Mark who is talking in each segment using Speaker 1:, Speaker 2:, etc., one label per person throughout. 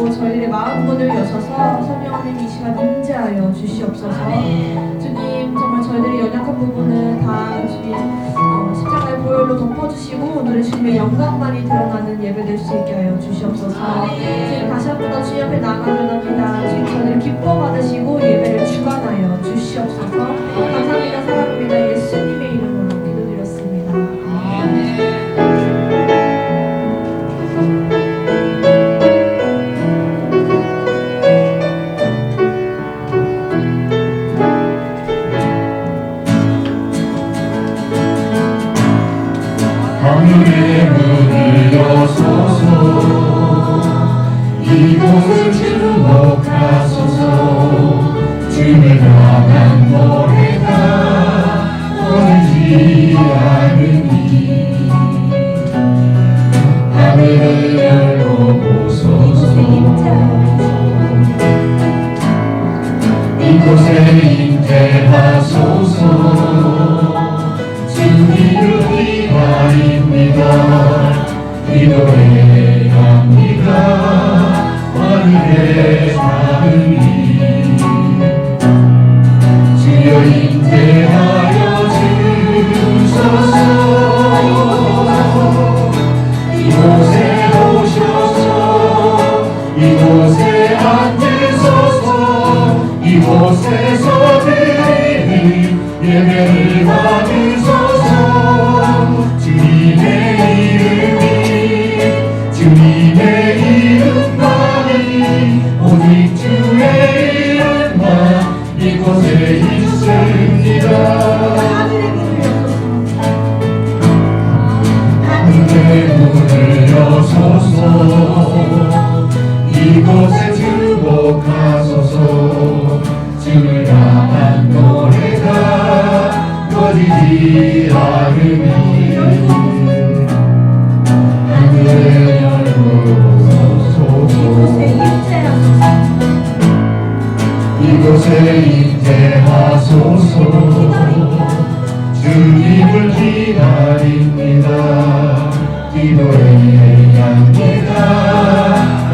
Speaker 1: 또 저희들의 마음 문을 여셔서 성령님 이 시간 임재하여 주시옵소서. 주님, 정말 저희들의 연약한 부분은 다 주님 십자가의 보혈로 덮어주시고 오늘의 주님의 영광만이 드러나는 예배 될 수 있게 하여 주시옵소서. 주님, 다시 한 번 더 주님 앞에 나아가려합니다. 주님, 저희를 기뻐 받으시고 예배를 주관하여 주시옵소서. 감사합니다. 사랑합니다. 예수님의 이름으로 기도드렸습니다. 아멘.
Speaker 2: 하늘의 문을 여소서 이곳을 주목하소서 주를 향한 노래가 꺼지지 않으니 하늘을 열어보소서 이곳에 임재하소서 주님을 기다립니다. 기도해야 합니다. 하늘의 사랑이 주여 임재하여 주소서 이곳에 오셔서 이곳에 앉으소서 이곳에서 드리는 예배를 받으소서 주님의 이름만이 오직 주의 이름만 이곳에 있습니다. 하늘의 문을 여소서 이곳에 주목하소서 주를 향한 노래가 꺼지지 않으니 하늘을 열어보소서 이곳에 임재하소서 주님을 기다립니다. 기도해야 합니다.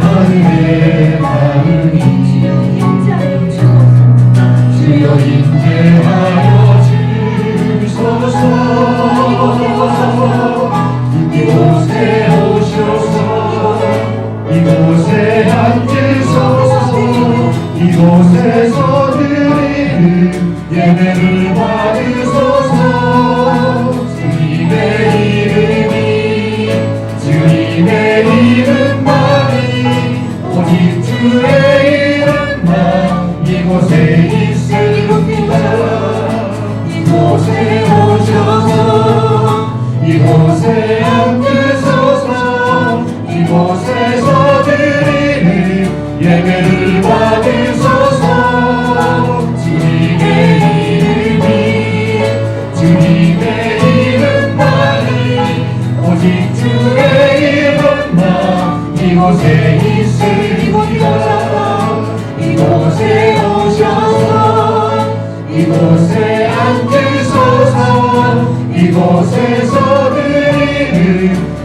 Speaker 2: 하늘의 마음이 주여 임재하여 주소서 이곳에 오셔서 이곳에 앉으소서 이곳에서 드리는 예배를 받으소서 주님의 이름만이 오직 주의 이름만 이곳에 있습니다. 이곳에 오셔서 이곳에 앉으소서 이곳에서 드리는 예배를 받으소서 주님의 이름만이 오직 주의 이름만 이곳에 있습니다. 이곳에 오셔서 이곳에 앉으소서 이곳에서 드리는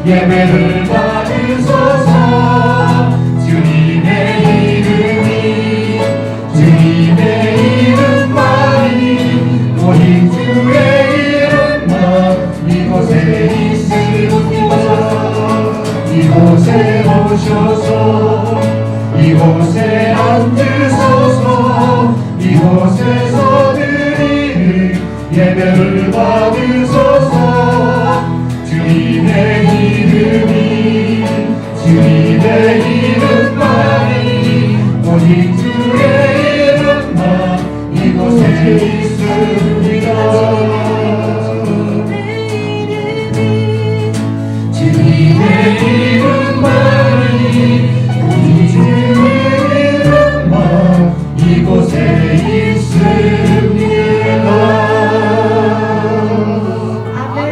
Speaker 2: 예배를 받으소서 주님의 이름만이 오직 주의 이름만 이곳에 있습니다. 이곳에 오셔서 이곳에 앉으소서 이곳에서 드리는 예배를 받으소서 주님의 이름만이 오직 주의 이름만 이곳에 있습니다. 주님의 이름만이 오직 주의 이름만 이곳에 있습니다.
Speaker 1: 아멘.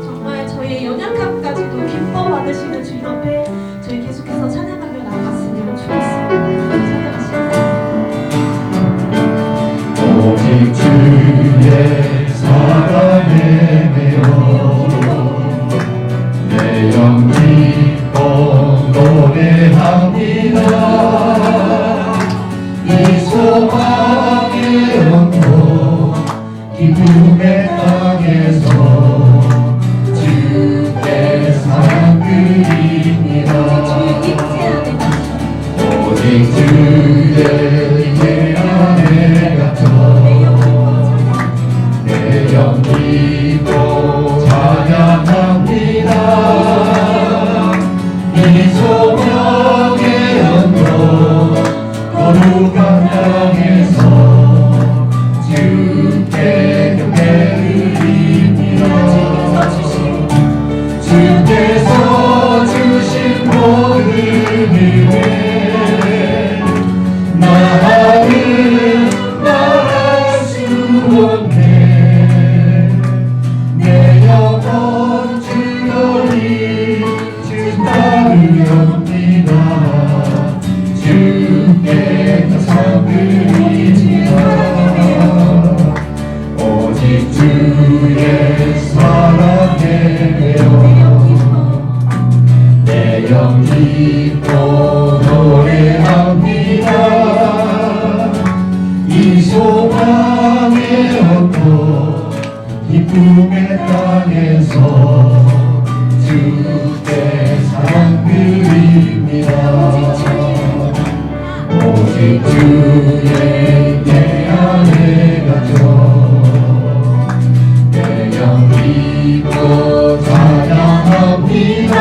Speaker 1: 정말 저희의 연약함까지도 기뻐 받으시는 주님 앞에 저희 계속해서 찬양하며 나갔으면 좋겠습니다.
Speaker 2: 주의 안에 갇혀 내 영 믿고 찬양합니다. 이 소명의 언덕 거룩한 땅에서 주께 경배를 드립니다. 주께서 주신 모든 은혜 나는 말할 수 없네. 내 영혼 주여리 주 따르렵니다. 주께 감사드립니다. 오직 주의 사랑에 내 영 기뻐 노래합니다. 이 소망의 언덕 기쁨의 땅에서 주께 사랑 드립니다. 오직 주의 내 안에 갇혀 내 영 믿고 찬양합니다.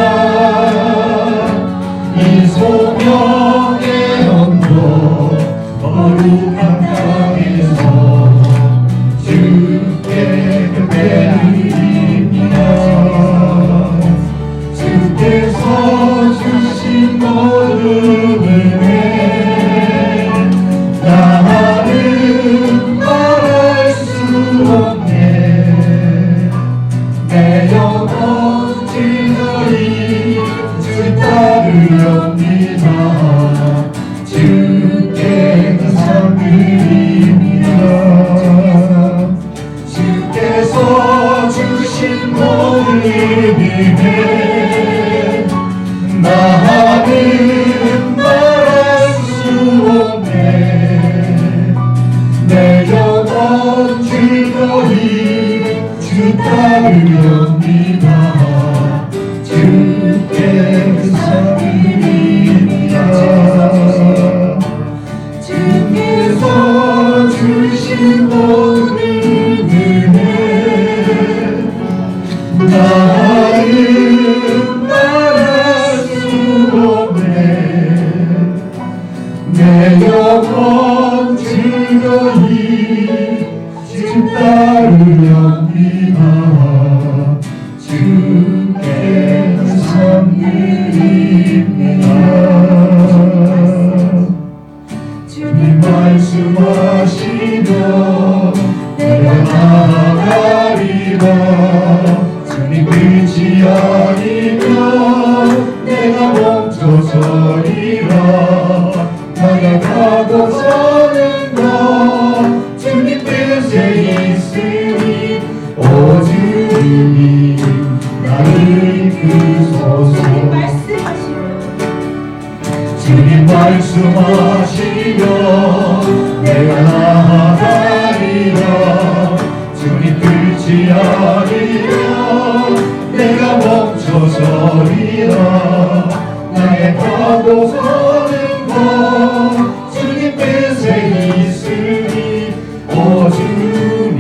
Speaker 2: 이 소명의 언덕 거룩한 땅에서 주께 경배를 드립니다. 주께서 주신 모든 은혜 나는 말할 수 없네. 내 영혼 주여리 주 따르렵니다. 주께 감사드립니다. 주께서 주신 모든 은혜 나는 말할 수 없네. 내 영혼 주여리 주 따르렵니다. 주께 감사드립니다. 주께서 주신 모든 은혜 나는 말할 수 없네. 내 영혼 주여리 주 따르렵니다. 주께 감사드립니다. 주님 말씀하시며 내가 나아가리라. 주님 끝이 아니면 내가 멈춰서리라. 나아가고서는 나 주님 뜻에 있으니 오 주님 나를 이끄소서. 주님 말씀하시며 내가 나아가리라. 주님 끝이 아니면 내가 멈춰서리라. 나의 가고 서는 것 주님 뜻에 있으니 오 주님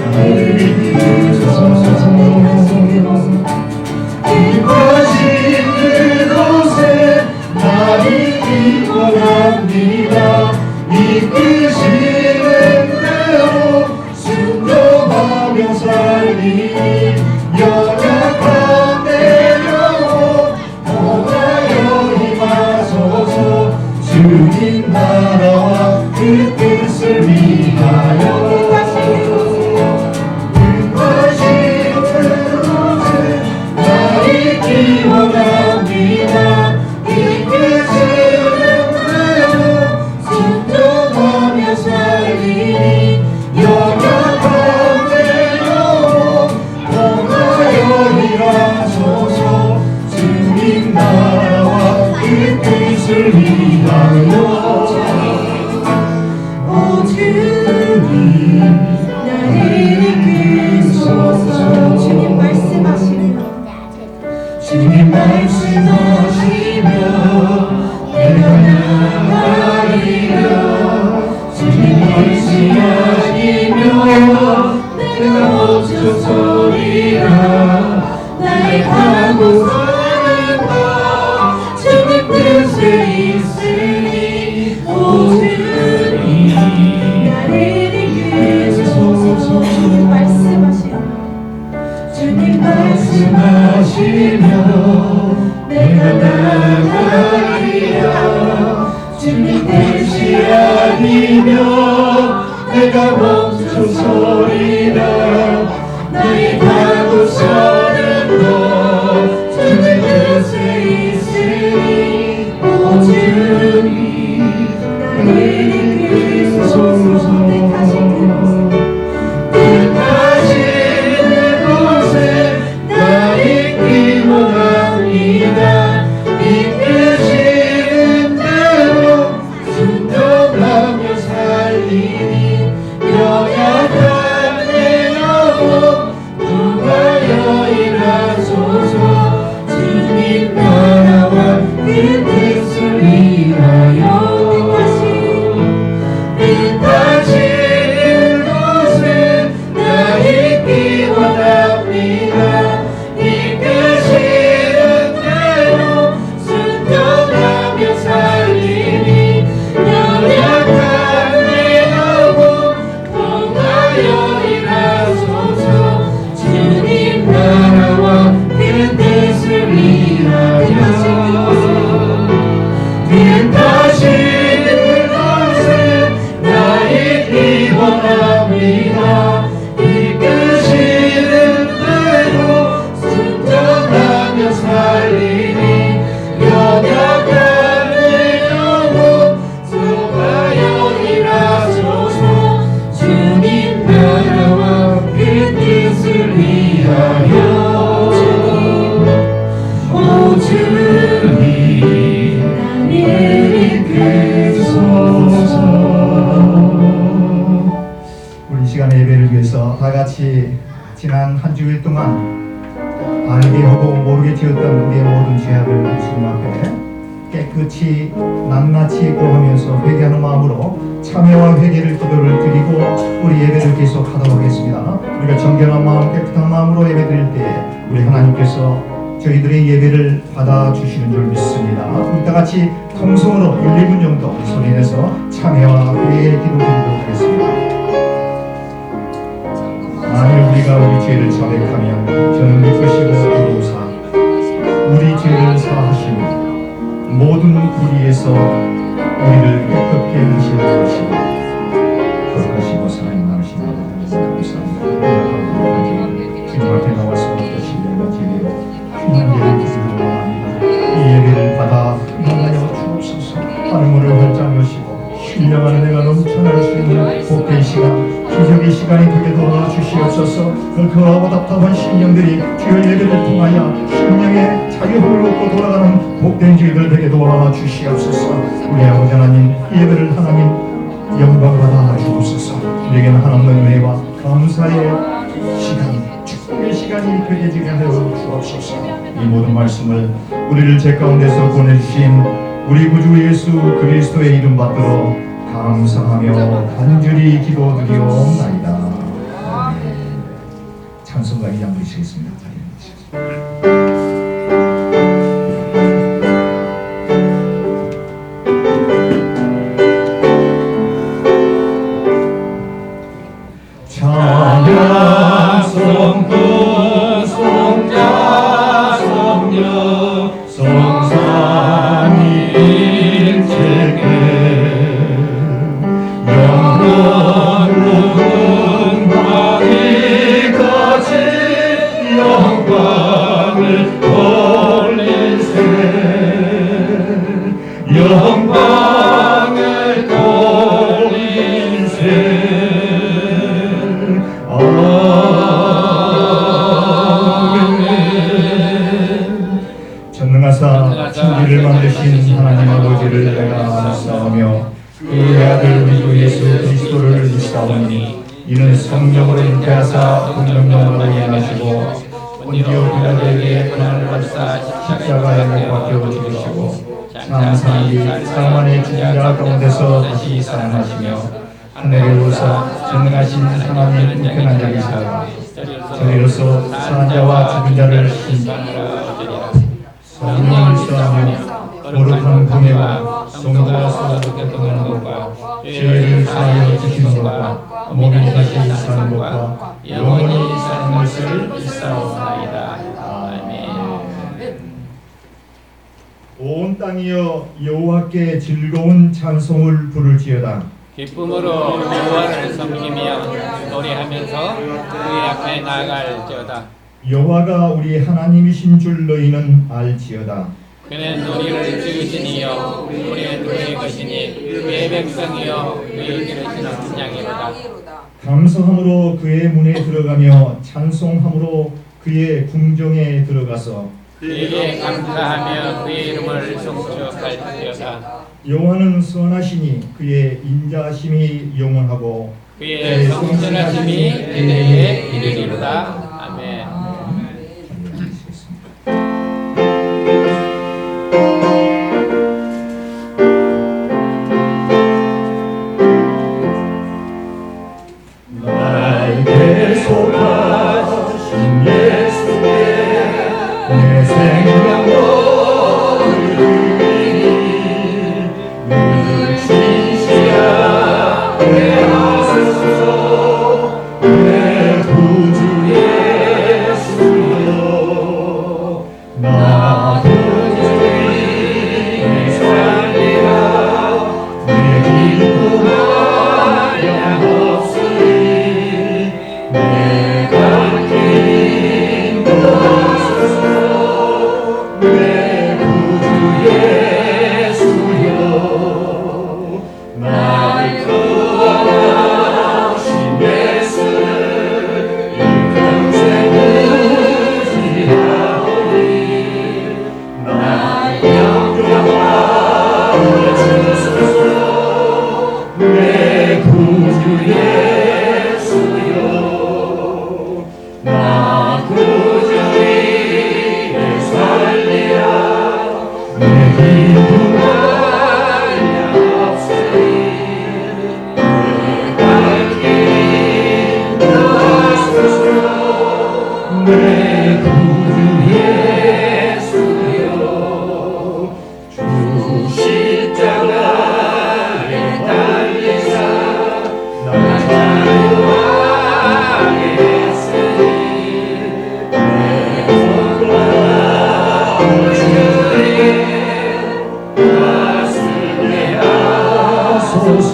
Speaker 2: 나를 이끄소서. 이것이 그곳에 나를 기원합니다. 이끄시는 대로 순종하며 살리니 연약한 내 영혼 통하여 임하소서. 주님 나라와 그 뜻을 위하여 그것이 그곳에 나를 기원합니다. 이끄시는 대로 순종하며 살리니 연약한 내 영혼 통하여 일하소서. 주님 나라와 그 뜻을 위하여 오 주님 나를 이끄소서. 주님 말씀하시며 내가 나가리라 주님 뜻이 아니면 내가 멈춰서리라 나의 가고 사는 것 주님 뜻에 있으니 오 주님 나를 이끄소서
Speaker 1: 주님 말씀하시오.
Speaker 2: 주님 말씀하시면 내가 나가리라 주님 뜻이 아니면 내가 멈춰서리라 나의 가고 사는 것 주님 뜻에 있으니 오 주님 나를 이끄소서 뜻하신 그곳에 나 있기 원합니다 이끄시는 대로 순종하며 살리니 연약한 내 영혼 구하여 일하소서 주님 나라와 그 뜻을 위하여 뜻하신 곳에 나 있기 원합니다 이끄시는 대로 순종하며 살리니 연약한 내 영혼 통하여 일하소서 주님 나라와 그 뜻을 위하여 뜻하신 곳에 나 있기 원합니다 이끄시는 대로 순종하며 살리니 연약한 내 영혼 통하여 일하소서 주님 나라와 그 뜻을 위하여 오 주님 나를 이끄소서
Speaker 3: 우리 시간의 예배를 위해서 다 같이 지난 한 주일 동안 알게 하고 모르게 지었던 우리의 모든 죄악을 주님 앞에 깨끗이 낱낱이 고하면서 회개하는 마음으로 참회와 회개를 기도를 드리고 우리 예배를 계속하도록 하겠습니다. 우리가 정결한 마음 깨끗한 마음으로 예배 드릴 때 우리 하나님께서 저희들의 예배를 받아주시는 줄 믿습니다. 우리 다 같이 통성으로 1, 2분 정도 소리내서 참회와 회개의 기도 드리도록 하겠습니다. 만일 우리가 우리 죄를 자백하면 저는 믿으시고 도우사 우리 죄를 사하시고 모든 불의에서 우리를 깨끗게 하실 것이고 거룩하시고 사랑이 많으신 아버지 감사합니다. 주님 앞에 나와서 또 신령과 제대로 귀한 예배를 드리고 원합니다. 이 예배를 받아 만나여 주옵소서. 하늘문을 활짝 여시고 신령한 은혜가 넘쳐날 수 있는 복된 시간 기적의 시간이 되게 도와주시옵소서. 컬컬하고 답답한 심령들이 주의 예배를 통하여 심령의 자유함을 얻고 돌아가는 복된 저희들 되게 도와주시옵소서. 우리 아버지 하나님 이 예배를 하나님 영광받아 주옵소서. 우리에게는 하나님의 은혜와 감사의 시간 축복의 시간이 되게 지게 하여 주옵소서. 이 모든 말씀을 우리를 제 가운데서 보내주신 우리 구주 예수 그리스도의 이름 받들어 감사하며 간절히 기도드리옵나이다. 찬송가 2장 부르시겠습니다.
Speaker 2: 찬양 성부 성자 성녀 성삼위일체께 영원한 방이 거친 영광을 돌리세 영광을 돌리세
Speaker 3: 전능하사 천지를 만드신 하나님 아버지를 내가 사오며 그의 아들 우리 주 예수 그리스도를 믿사오니 이는 성령으로 잉태하사 공명령으로 인하시고 본디오 빌라도에게 고난을 받사 십자가에 못 박혀 죽으시고 장사하기 사망의 죽은 자 가운데서 다시 살아나시며 하늘에 오사 전능하신 하나님 우편한 자리시라. 저희로서 사한 자와 죽은 자를 심판하라. 성령을 수하며 거룩한 공예와 성도와 소속에 떠나는 것과 죄를 사하여 주시는 것과 몸이 다시 사는 것과 영원히 사는 것을 믿사옵나이다. 아멘. 온 땅이여 여호와께 즐거운 찬송을 부를지어다.
Speaker 4: 기쁨으로 여호와를 섬기며 노래하면서 그의 앞에 나아갈지어다.
Speaker 3: 여호와가 우리 하나님이신 줄 너희는 알지어다.
Speaker 4: 그는 우리를 지으신 이여 우리는 그의 것이니 그의 백성이여 그의 기르시는 양이로다.
Speaker 3: 감사함으로 그의 문에 들어가며 찬송함으로 그의 궁정에 들어가서
Speaker 4: 그에게 감사하며 그의 이름을 송축할지어다.
Speaker 3: 여호와는 선하시니 그의 인자하심이 영원하고
Speaker 4: 그의 성실하심이 대대에 이르리로다. 아멘.
Speaker 3: 나에게 속하신 예수께 내 생명을 드리니 늘 진실하게 하소서. 내 구주 예수여 나 그주의 살리라. 내 기쁨 하염없으리 내가 긴 것으로 내 구주 예수여 나를 구원하신 예수를 일평생 의지하오니 나의 영광을 주소서. 내 구주 예수여 나 구주 위에 살리라. 내 기쁨 하염없으리 내가 긴 것으로 내 구주 예수여 주 십자가에 달리사 날 자유하게 했으니 내 영광을 주에게 가슴에 하소서.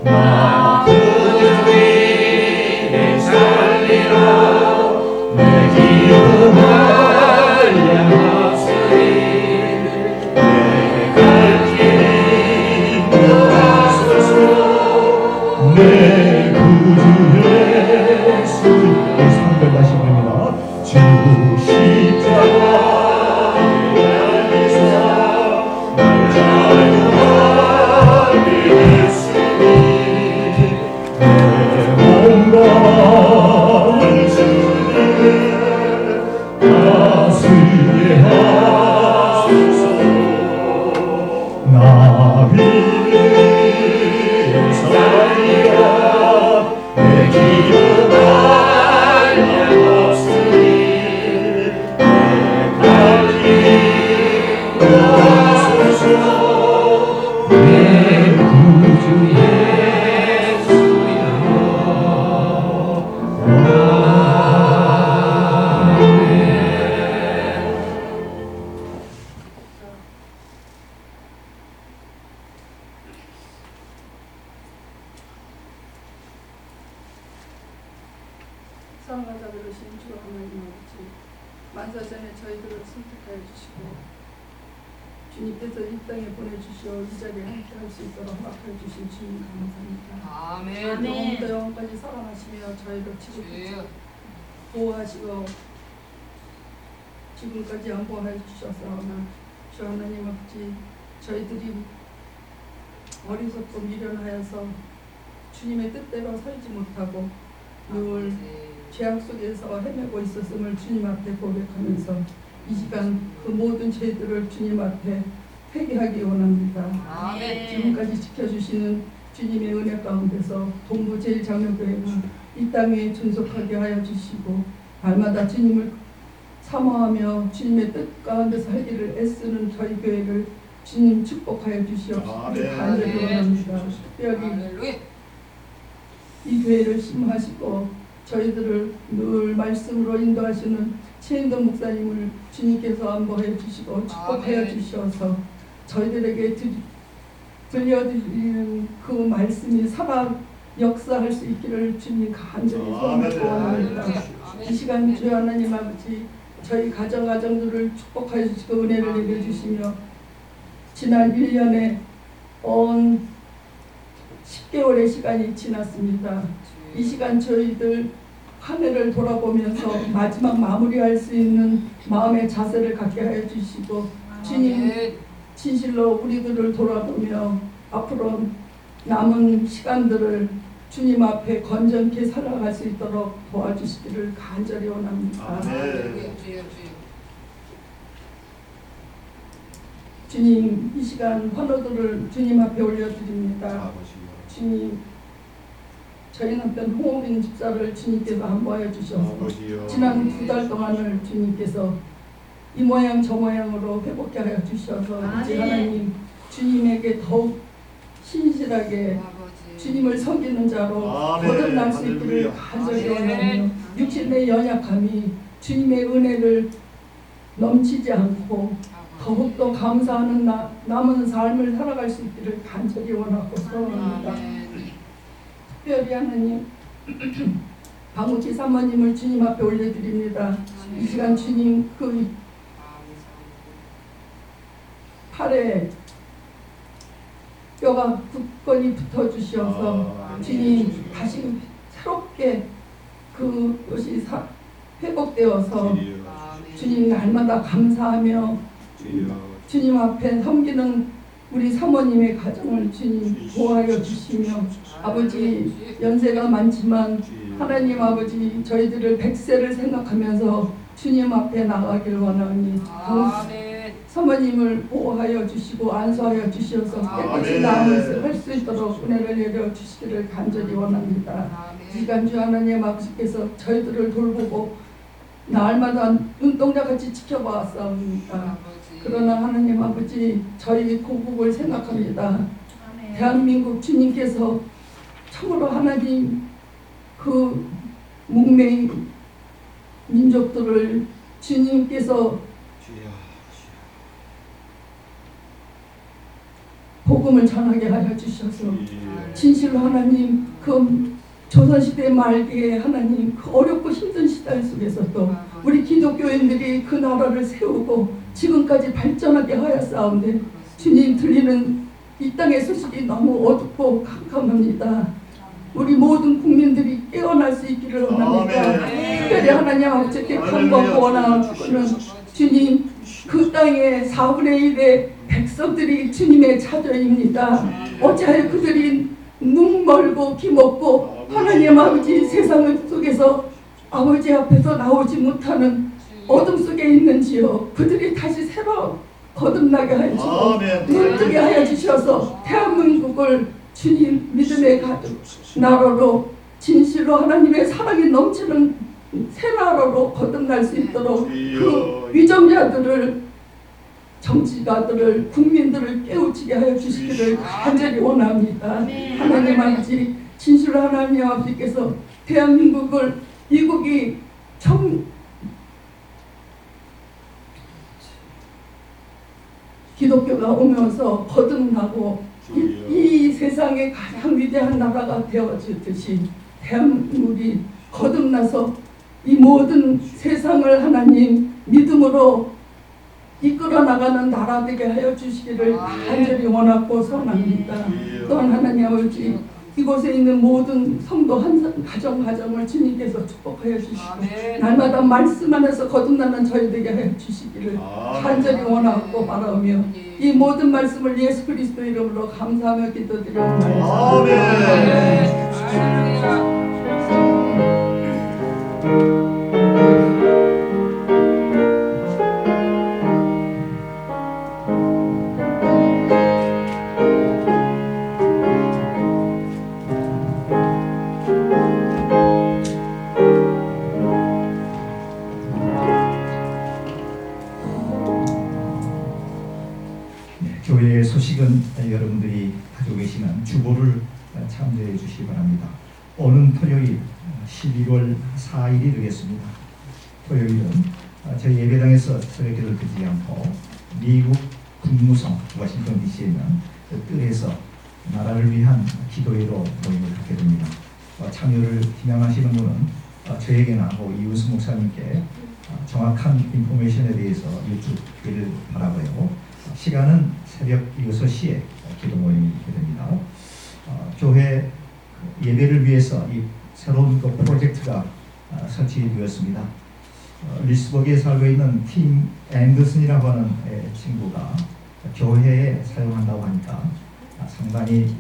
Speaker 3: 나 그주 위에 살리라. 내 기쁨 하염없으리 내가 긴 것으로 내 구주 예수. 상들 다시 부릅니다. 주 십자가에 달리사 날 자유하게 했으니 내 몸과 마음을 주님의 가슴에 하소서. 나 믿음에 살리라. 내 기쁨 하염없으리 내가 긴 것으로 내 구주 예수여.
Speaker 5: 사랑하자 그러신 주 하나님 아버지, 만사전에 저희들을 선택하여 주시고 주님께서 이 땅에 보내주시어 이 자리에 함께 할 수 있도록 허락해 주신 주님 감사합니다. 영원부터 영원까지 사랑하시며 저희를 지금까지 보호하시고 지금까지 양보하여 주셔서나 주 하나님 아버지, 저희들이 어리석고 미련하여서 주님의 뜻대로 살지 못하고 늘 죄악 속에서 헤매고 있었음을 주님 앞에 고백하면서 이 시간 그 모든 죄들을 주님 앞에 회개하기 원합니다. 지금까지 지켜주시는 주님의 은혜 가운데서 동부 제일장로교회가 이 땅에 존속하게 하여 주시고 날마다 주님을 사모하며 주님의 뜻 가운데 살기를 애쓰는 저희 교회를 주님 축복하여 주시옵소서. 간절히 원합니다. 특별히 이 교회를 심하시고 저희들을 늘 말씀으로 인도하시는 최인돈 목사님을 주님께서 안보해 주시고 축복하여 주셔서 저희들에게 들려드리는 그 말씀이 살아 역사할 수 있기를 주님 간절히 소원하고 원합니다. 이 시간 주 하나님 아버지 저희 가정들을 축복하여 주시고 은혜를 내려주시며 지난 1년에 온 10개월의 시간이 지났습니다. 이 시간 저희들 한 해를 돌아보면서 마지막 마무리할 수 있는 마음의 자세를 갖게 하여 주시고 주님 진실로 우리들을 돌아보며 앞으로 남은 시간들을 주님 앞에 건전케 살아갈 수 있도록 도와주시기를 간절히 원합니다. 주님 이 시간 환호들을 주님 앞에 올려드립니다. 주님 저희 남편 홍옥인 집사를 주님께서 안보하여 주셔서 지난 2달 동안을 주님께서 이 모양 저 모양으로 회복케 하여 주셔서 이제 하나님 주님에게 더욱 신실하게 주님을 섬기는 자로 거듭날 수 있기를 간절히 원하며 육신의 연약함이 주님의 은혜를 넘치지 않고 더욱더 감사하는 남은 삶을 살아갈 수 있기를 간절히 원하고 소원합니다. 특별히 하나님 방우치 사모님을 주님 앞에 올려드립니다. 이 시간 주님 그 팔에 뼈가 굳건히 붙어주셔서 주님 다시 새롭게 그것이 회복되어서 주님 날마다 감사하며 주님 앞에 섬기는 우리 사모님의 가정을 주님 보호하여 주시며 아버지 연세가 많지만 하나님 아버지 저희들을 100세를 생각하면서 주님 앞에 나가길 원하니 사모님을 보호하여 주시고 안수하여 주셔서 깨끗이 나음을 할 수 있도록 은혜를 내려 주시기를 간절히 원합니다. 이 시간 주 하나님 아버지께서 저희들을 돌보고 날마다 눈동자같이 지켜보았사옵니다. 그러나 하나님 아버지 저희 고국을 생각합니다. 대한민국 주님께서 참으로 하나님 그 묵맹 민족들을 주님께서 복음을 전하게 하여 주셔서 진실로 하나님 그 조선시대 말기에 하나님 그 어렵고 힘든 시대 속에서도 우리 기독교인들이 그 나라를 세우고 지금까지 발전하게 하였사온데 주님 들리는 이 땅의 소식이 너무 어둡고 캄캄합니다. 우리 모든 국민들이 깨어날 수 있기를 원합니다. 특별히 하나님 아버지께 간구하고 원하는 주님 그 땅의 4분의 1의 백성들이 주님의 자녀입니다. 어찌하여 그들이 눈 멀고 귀 먹고 하나님 아버지 세상 속에서 아버지 앞에서 나오지 못하는 어둠 속에 있는지요. 그들이 다시 새로 거듭나게 하여 주시고 눈뜨게 하여 주셔서 대한민국을 주님 믿음의 가족 나라로 진실로 하나님의 사랑이 넘치는 새 나라로 거듭날 수 있도록 그 위정자들을 정치가들을 국민들을 깨우치게 하여 주시기를 간절히 원합니다. 하나님 아버지 진실로 하나님 아버지께서 대한민국을 미국이 기독교가 오면서 거듭나고 이 세상의 가장 위대한 나라가 되어지듯이 대한민국이 거듭나서 이 모든 세상을 하나님 믿음으로 이끌어 나가는 나라 되게 하여 주시기를 간절히 원하고 소원합니다. 또한 하나님 아버지 이곳에 있는 모든 성도 한 가정을 주님께서 축복하여 주시고 날마다 말씀 안에서 거듭나는 저희들에게 하여 주시기를 간절히 원하고 바라오며 이 모든 말씀을 예수 그리스도 이름으로 감사하며 기도드리옵나이다.
Speaker 3: 교회의 소식은 여러분들이 가지고 계시는 주보를 참조해 주시기 바랍니다. 오는 토요일 12월 4일이 되겠습니다. 토요일은 저희 예배당에서 새벽기도를 드리지 않고 미국 국무성 워싱턴 DC에 있는 뜰에서 나라를 위한 기도회로 모임을 갖게 됩니다. 참여를 희망하시는 분은 저에게나 이윤수 목사님께 정확한 인포메이션에 대해서 여쭙기를 바라고요. 시간은 새벽 6시에 기도 모임이 있게 됩니다. 교회 예배를 위해서 이 새로운 프로젝트가 설치되었습니다. 리스버그에 살고 있는 팀 앤더슨이라고 하는 친구가 교회에 사용한다고 하니까 상당히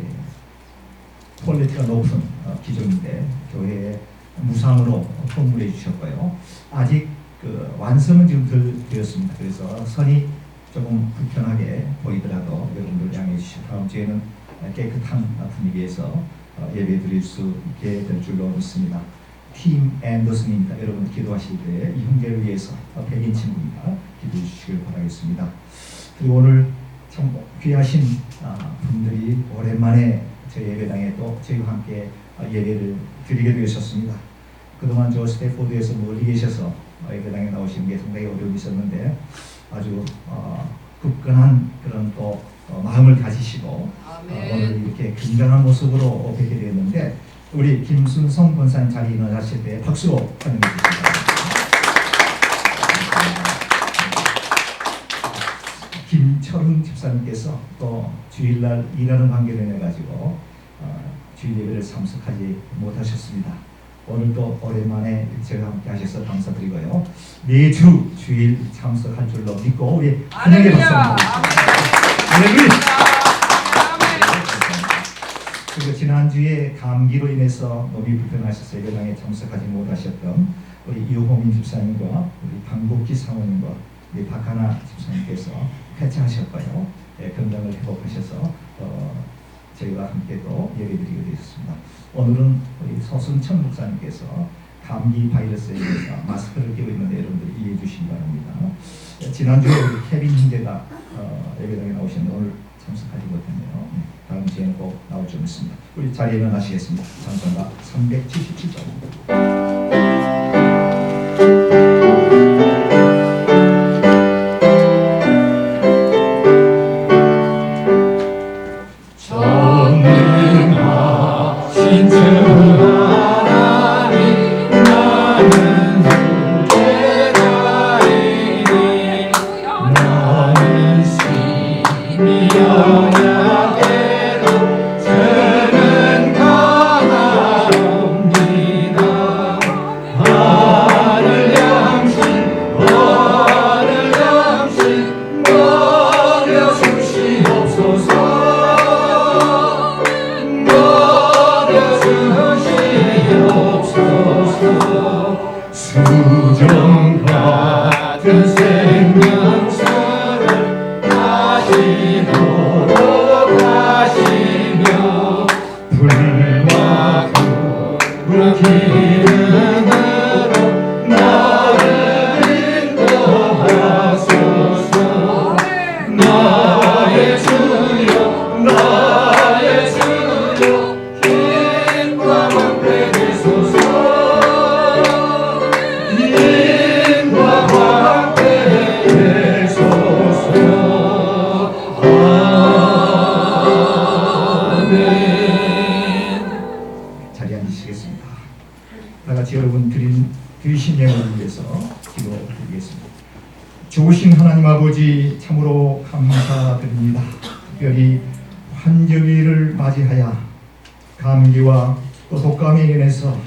Speaker 3: 퀄리티가 높은 기종인데 교회에 무상으로 선물해 주셨고요. 아직 완성은 지금 덜 되었습니다. 그래서 선이 조금 불편하게 보이더라도 여러분들 양해해 주시고 다음 주에는 깨끗한 분위기에서 예배 드릴 수 있게 될 줄로 믿습니다. 팀 앤더슨입니다. 여러분 기도하실 때 이 형제를 위해서 백인 친구입니다. 기도해 주시길 바라겠습니다. 그리고 오늘 참 귀하신 분들이 오랜만에 저희 예배당에 또 저희와 함께 예배를 드리게 되셨습니다. 그동안 저 스태포드에서 멀리 계셔서 예배당에 나오시는 게 상당히 어려움이 있었는데 아주 굳건한 그런 또 마음을 가지시고 오늘 이렇게 건강한 모습으로 뵙게 되었는데 우리 김순성 권사님 자리 일어나실 때 박수로 환영해 주시기 바랍니다. 김철웅 집사님께서 또 주일날 일하는 관계로 인해 가지고 주일 예배를 참석하지 못하셨습니다. 오늘도 오랜만에 저희와 함께 하셔서 감사드리고요. 매주 주일 참석할 줄로 믿고 우리 환영의 박수 한번 드리겠습니다. 그리고 지난주에 감기로 인해서 몸이 불편하셔서 예배당에 참석하지 못하셨던 우리 이호민 집사님과 우리 방복기 사모님과 우리 박하나 집사님께서 쾌차하셨고요. 건강을 회복하셔서 저희와 함께 또 예배드리게 되었습니다. 오늘은 우리 서순천 목사님께서 감기 바이러스에 의해서 마스크를 끼고 있는데 여러분들 이해해 주시기 바랍니다. 지난주에 우리 케빈 형제가 예배당에 나오셨는데 오늘 참석하지 못했네요. 다음 주에는 꼭 나올 줄 믿습니다. 우리 자리에 일어나시겠습니다. 찬송가 377절.
Speaker 2: 수정 같은 생명수를 마시도록 하시며 불과 그 기름으로 나를 인도하소서. 나의 주여 나의 주여 힘과 함께 되소서.
Speaker 3: 여러분 드리신 예물을 위해서 기도드리겠습니다. 좋으신 하나님 아버지 참으로 감사드립니다. 특별히 환절기를 맞이하여 감기와 또 독감에 인해서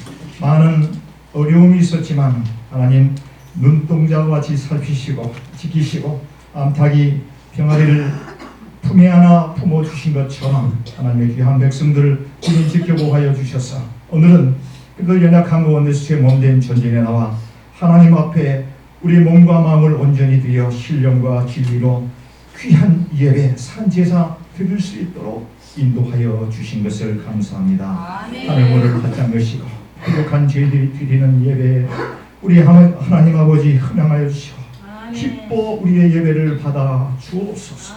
Speaker 3: 많은 어려움이 있었지만 하나님 눈동자와 같이 살피시고 지키시고 암탉이 병아리를 품에 안아 품어주신 것처럼 하나님의 귀한 백성들을 친히 지켜보하여 주셔서 오늘은 그들 연약한 가운데서 주의 몸된 전쟁에 나와 하나님 앞에 우리 몸과 마음을 온전히 드려 신령과 진리로 귀한 예배 산제사 드릴 수 있도록 인도하여 주신 것을 감사합니다. 하늘문을 활짝 여시고 부족한 저희들이 드리는 예배 우리 하나님 아버지 흠양하여 주시고 기뻐 우리의 예배를 받아 주옵소서.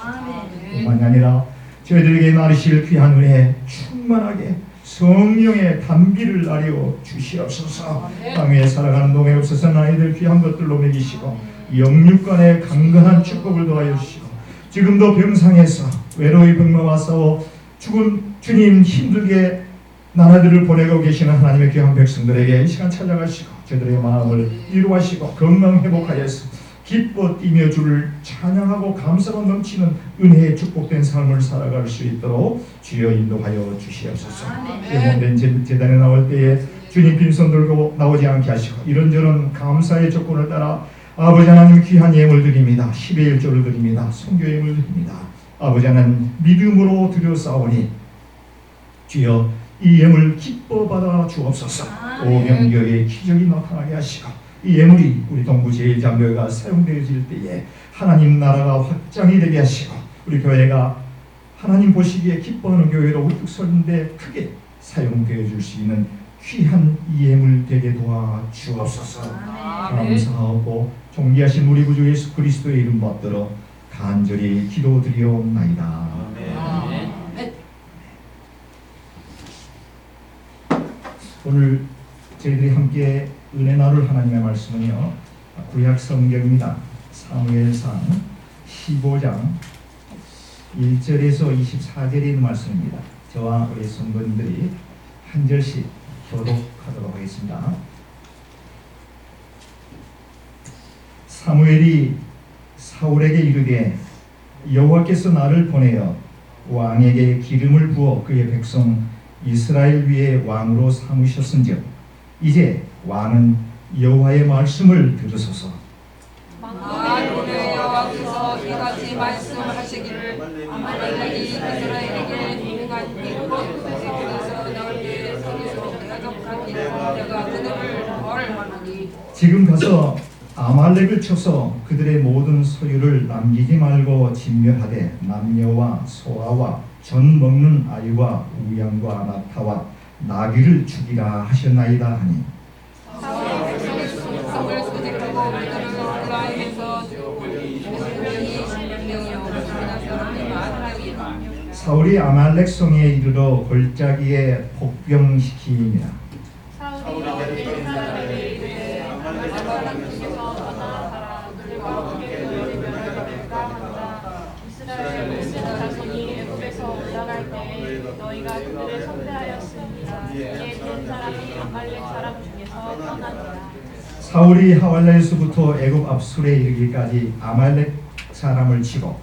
Speaker 3: 뿐만이 아니라 저희들에게 나르실 귀한 은혜 충만하게 성령의 담비를 나려 주시옵소서. 땅에 살아가는 동에 없어서는 아이들 귀한 것들로 먹이시고 영육간의 강건한 축복을 더하여 주시고 지금도 병상에서 외로이 병마와 싸워 죽은 주님 힘들게 나라들을 보내고 계시는 하나님의 귀한 백성들에게 이 시간 찾아가시고 저들의 마음을 위로하시고 건강 회복하여서 기뻐 뛰며 주를 찬양하고 감사가 넘치는 은혜의 축복된 삶을 살아갈 수 있도록 주여 인도하여 주시옵소서. 영혼된 제단에 나올 때에 주님 빈손 들고 나오지 않게 하시고 이런저런 감사의 조건을 따라 아버지 하나님 귀한 예물 드립니다. 10의 1조를 드립니다. 성교 예물 드립니다. 아버지 하나님 믿음으로 드려싸오니 주여 이 예물 기뻐 받아 주옵소서. 오병교의 기적이 나타나게 하시고 이 예물이 우리 동부 제1장로회가 사용되어질 때에 하나님 나라가 확장이 되게 하시고 우리 교회가 하나님 보시기에 기뻐하는 교회로 우뚝 서는데 크게 사용되어 줄 수 있는 귀한 이 예물 되게 도와 주옵소서. 감사하고 존귀하신 우리 구주 예수 그리스도의 이름 받들어 간절히 기도드리옵나이다. 오늘 저희들이 함께 은혜 나눌 하나님의 말씀은요 구약 성경입니다. 사무엘상 15장 1절에서 24절에 있는 말씀입니다. 저와 우리 성도님들이 한 절씩 교독하도록 하겠습니다. 사무엘이 사울에게 이르되 여호와께서 나를 보내어 왕에게 기름을 부어 그의 백성 이스라엘 위에 왕으로 삼으셨은즉 이제 왕은 여호와의 말씀을 들으소서.
Speaker 6: 만군의 여호와께서 이같이 말씀하시기를 아말렉이 이스라엘에게 행한 이곳에서 나올 때 서기서 야곱하니 내가 그들을 벌하노니
Speaker 3: 지금 가서 아말렉을 쳐서 그들의 모든 소유를 남기지 말고 진멸하되 남녀와 소아와 전 먹는 아이와 우양과 낙타와 나귀를 죽이라 하셨나이다 하니
Speaker 6: 성을 수직하고 그들을 올라임에서 명이 명이요 사람이 많으리라.
Speaker 3: 사울이 아말렉 성에 이르러 골짜기에 복병시키니라.
Speaker 7: 사울이 이스라엘 사람에게 이르되 아말렉 중에서 떠나가라. 그들과 함께 너희 멸망을 할까 한다. 이스라엘 모든 자손이 애굽에서 올라갈 때에 너희가 그들을 선대하였습니다. 이에 된 사람이 아말렉 사람 중에서 떠나니라.
Speaker 3: 사울이 하왈레에서부터 애굽 앞술에 이르기까지 아말렉 사람을 치고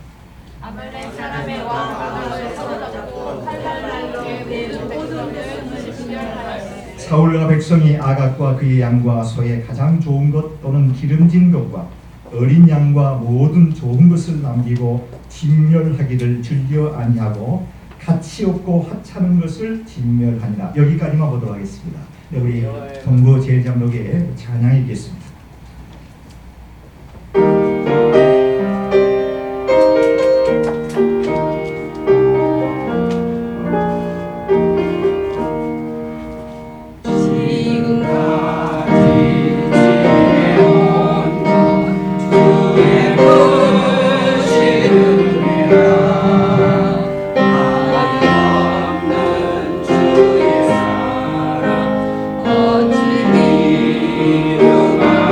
Speaker 7: 아말렉 사람의 왕 아갈을 사로잡고 칼날날로의 모든 백성을 진멸하였으니
Speaker 3: 사울과 백성이 아갓과 그의 양과 소의 가장 좋은 것 또는 기름진 것과 어린 양과 모든 좋은 것을 남기고 진멸하기를 즐겨 아니하고 가치 없고 하찮은 것을 진멸하니라. 여기까지만 보도록 하겠습니다. 우리 동부 제일장로교회 찬양이 있겠습니다.
Speaker 6: 어찌 이루마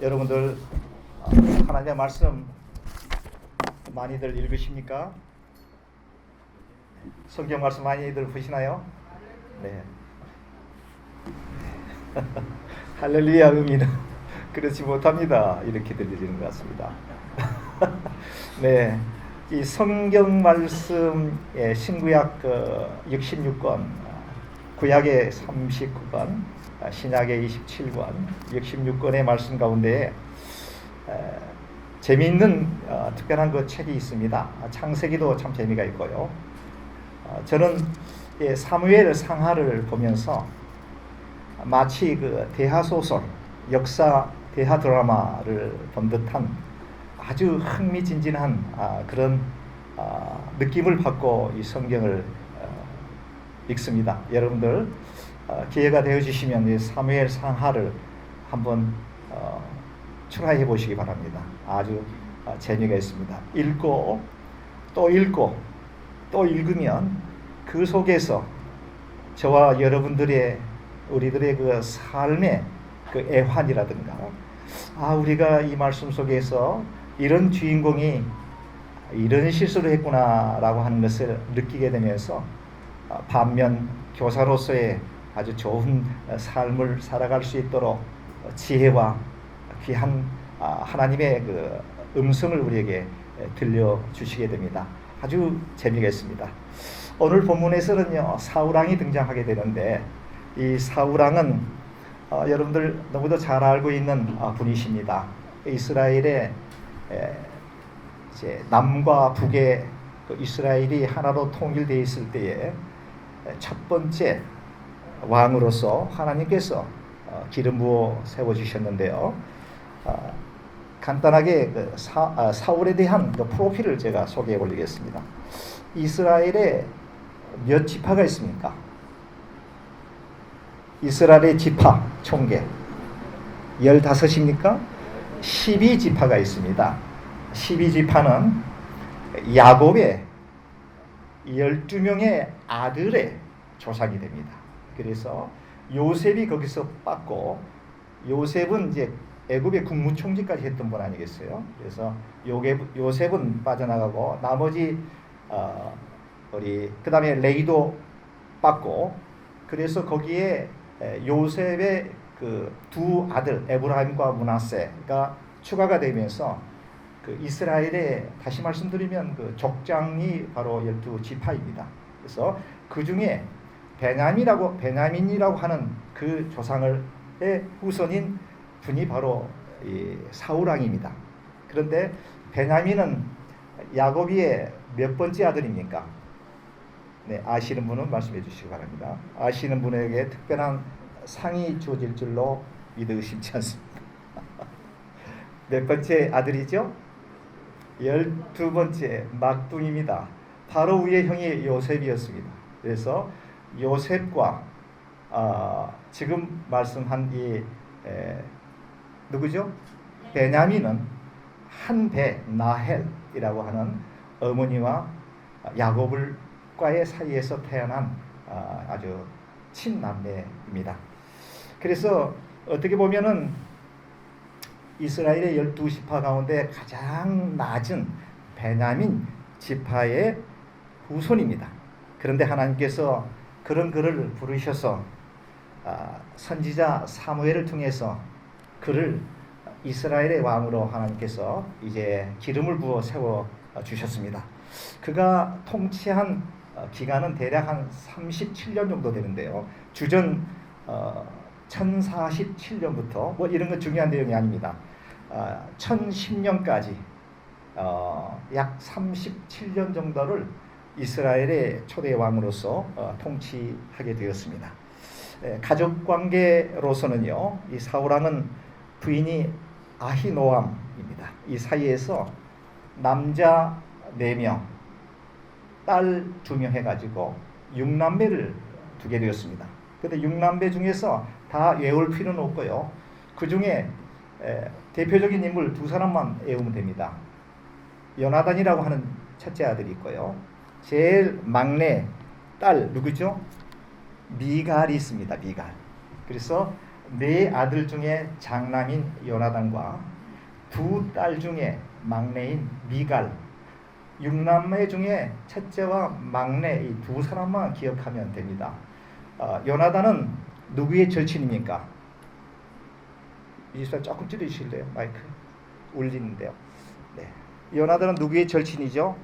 Speaker 8: 여러분들 하나님의 말씀 많이들 읽으십니까? 성경 말씀 많이들 보시나요? 네. 할렐루야 의미는 그렇지 못합니다. 이렇게 들리는 것 같습니다. 네, 이 성경 말씀의 신구약 66권, 구약의 39권, 신약의 27권, 66권의 말씀 가운데 재미있는 특별한 그 책이 있습니다. 창세기도 참 재미가 있고요. 저는 사무엘 상하를 보면서 마치 그 대하 소설, 역사 대하 드라마를 본 듯한 아주 흥미진진한 그런 느낌을 받고 이 성경을 읽습니다. 여러분들 기회가 되어주시면 이 사무엘 상하를 한번 출하해 보시기 바랍니다. 아주 재미가 있습니다. 읽고 또 읽고 또 읽으면 그 속에서 저와 여러분들의 우리들의 그 삶의 그 애환이라든가 우리가 이 말씀 속에서 이런 주인공이 이런 실수를 했구나라고 하는 것을 느끼게 되면서 반면 교사로서의 아주 좋은 삶을 살아갈 수 있도록 지혜와 귀한 하나님의 그 음성을 우리에게 들려주시게 됩니다. 아주 재미가 있습니다. 오늘 본문에서는요, 사울왕이 등장하게 되는데 이 사울왕은 여러분들 너무도 잘 알고 있는 분이십니다. 이스라엘의 이제 남과 북의 그 이스라엘이 하나로 통일되어 있을 때에 첫 번째 왕으로서 하나님께서 기름 부어 세워주셨는데요. 간단하게 그 사울에 대한 그 프로필을 제가 소개해 올리겠습니다. 이스라엘에 몇 지파가 있습니까? 이스라엘의 지파 총계 15입니까? 12지파가 있습니다. 12지파는 야곱의 12명의 아들의 조상이 됩니다. 그래서 요셉이 거기서 빠고, 요셉은 이제 애굽의 국무총리까지 했던 분 아니겠어요? 그래서 요셉은 빠져나가고 나머지 우리 그다음에 레이도 빠고, 그래서 거기에 요셉의 그 두 아들 에브라임과 므낫세가 추가가 되면서 그 이스라엘의 다시 말씀드리면 그 족장이 바로 12지파입니다. 그래서 그 중에 베냐민이라고 하는 그 조상의 후손인 분이 바로 이 사울왕입니다. 그런데 베냐민은 야곱의 몇 번째 아들입니까? 네, 아시는 분은 말씀해 주시기 바랍니다. 아시는 분에게 특별한 상이 주어질 줄로 믿어 의심치 않습니다. 몇 번째 아들이죠? 12번째 막둥입니다. 바로 위의 형이 요셉이었습니다. 그래서 요셉과 지금 말씀한 이 누구죠? 베냐민은 한 배 나헬이라고 하는 어머니와 야곱과의 사이에서 태어난 아주 친남매입니다. 그래서 어떻게 보면은 이스라엘의 12지파 가운데 가장 낮은 베냐민 지파의 후손입니다. 그런데 하나님께서 그런 그를 부르셔서 선지자 사무엘을 통해서 그를 이스라엘의 왕으로 하나님께서 이제 기름을 부어 세워 주셨습니다. 그가 통치한 기간은 대략 한 37년 정도 되는데요. 주전 1047년부터 뭐 이런 건 중요한 내용이 아닙니다. 1010년까지 약 37년 정도를 이스라엘의 초대 왕으로서 통치하게 되었습니다. 가족 관계로서는요, 이 사울왕은 부인이 아히노암입니다. 이 사이에서 남자 4명, 딸 2명 해가지고 6남매를 두게 되었습니다. 그런데 6남매 중에서 다 외울 필요는 없고요. 그 중에 대표적인 인물 2사람만 외우면 됩니다. 요나단이라고 하는 첫째 아들이 있고요. 제일 막내 딸 누구죠? 미갈이 있습니다. 미갈. 그래서 네 아들 중에 장남인 요나단과 두 딸 중에 막내인 미갈, 6남매 중에 첫째와 막내 이 두 사람만 기억하면 됩니다. 요나단은 누구의 절친입니까? 이사 조금 줄이실래요? 마이크 울리는데요. 네. 요나단은 누구의 절친이죠?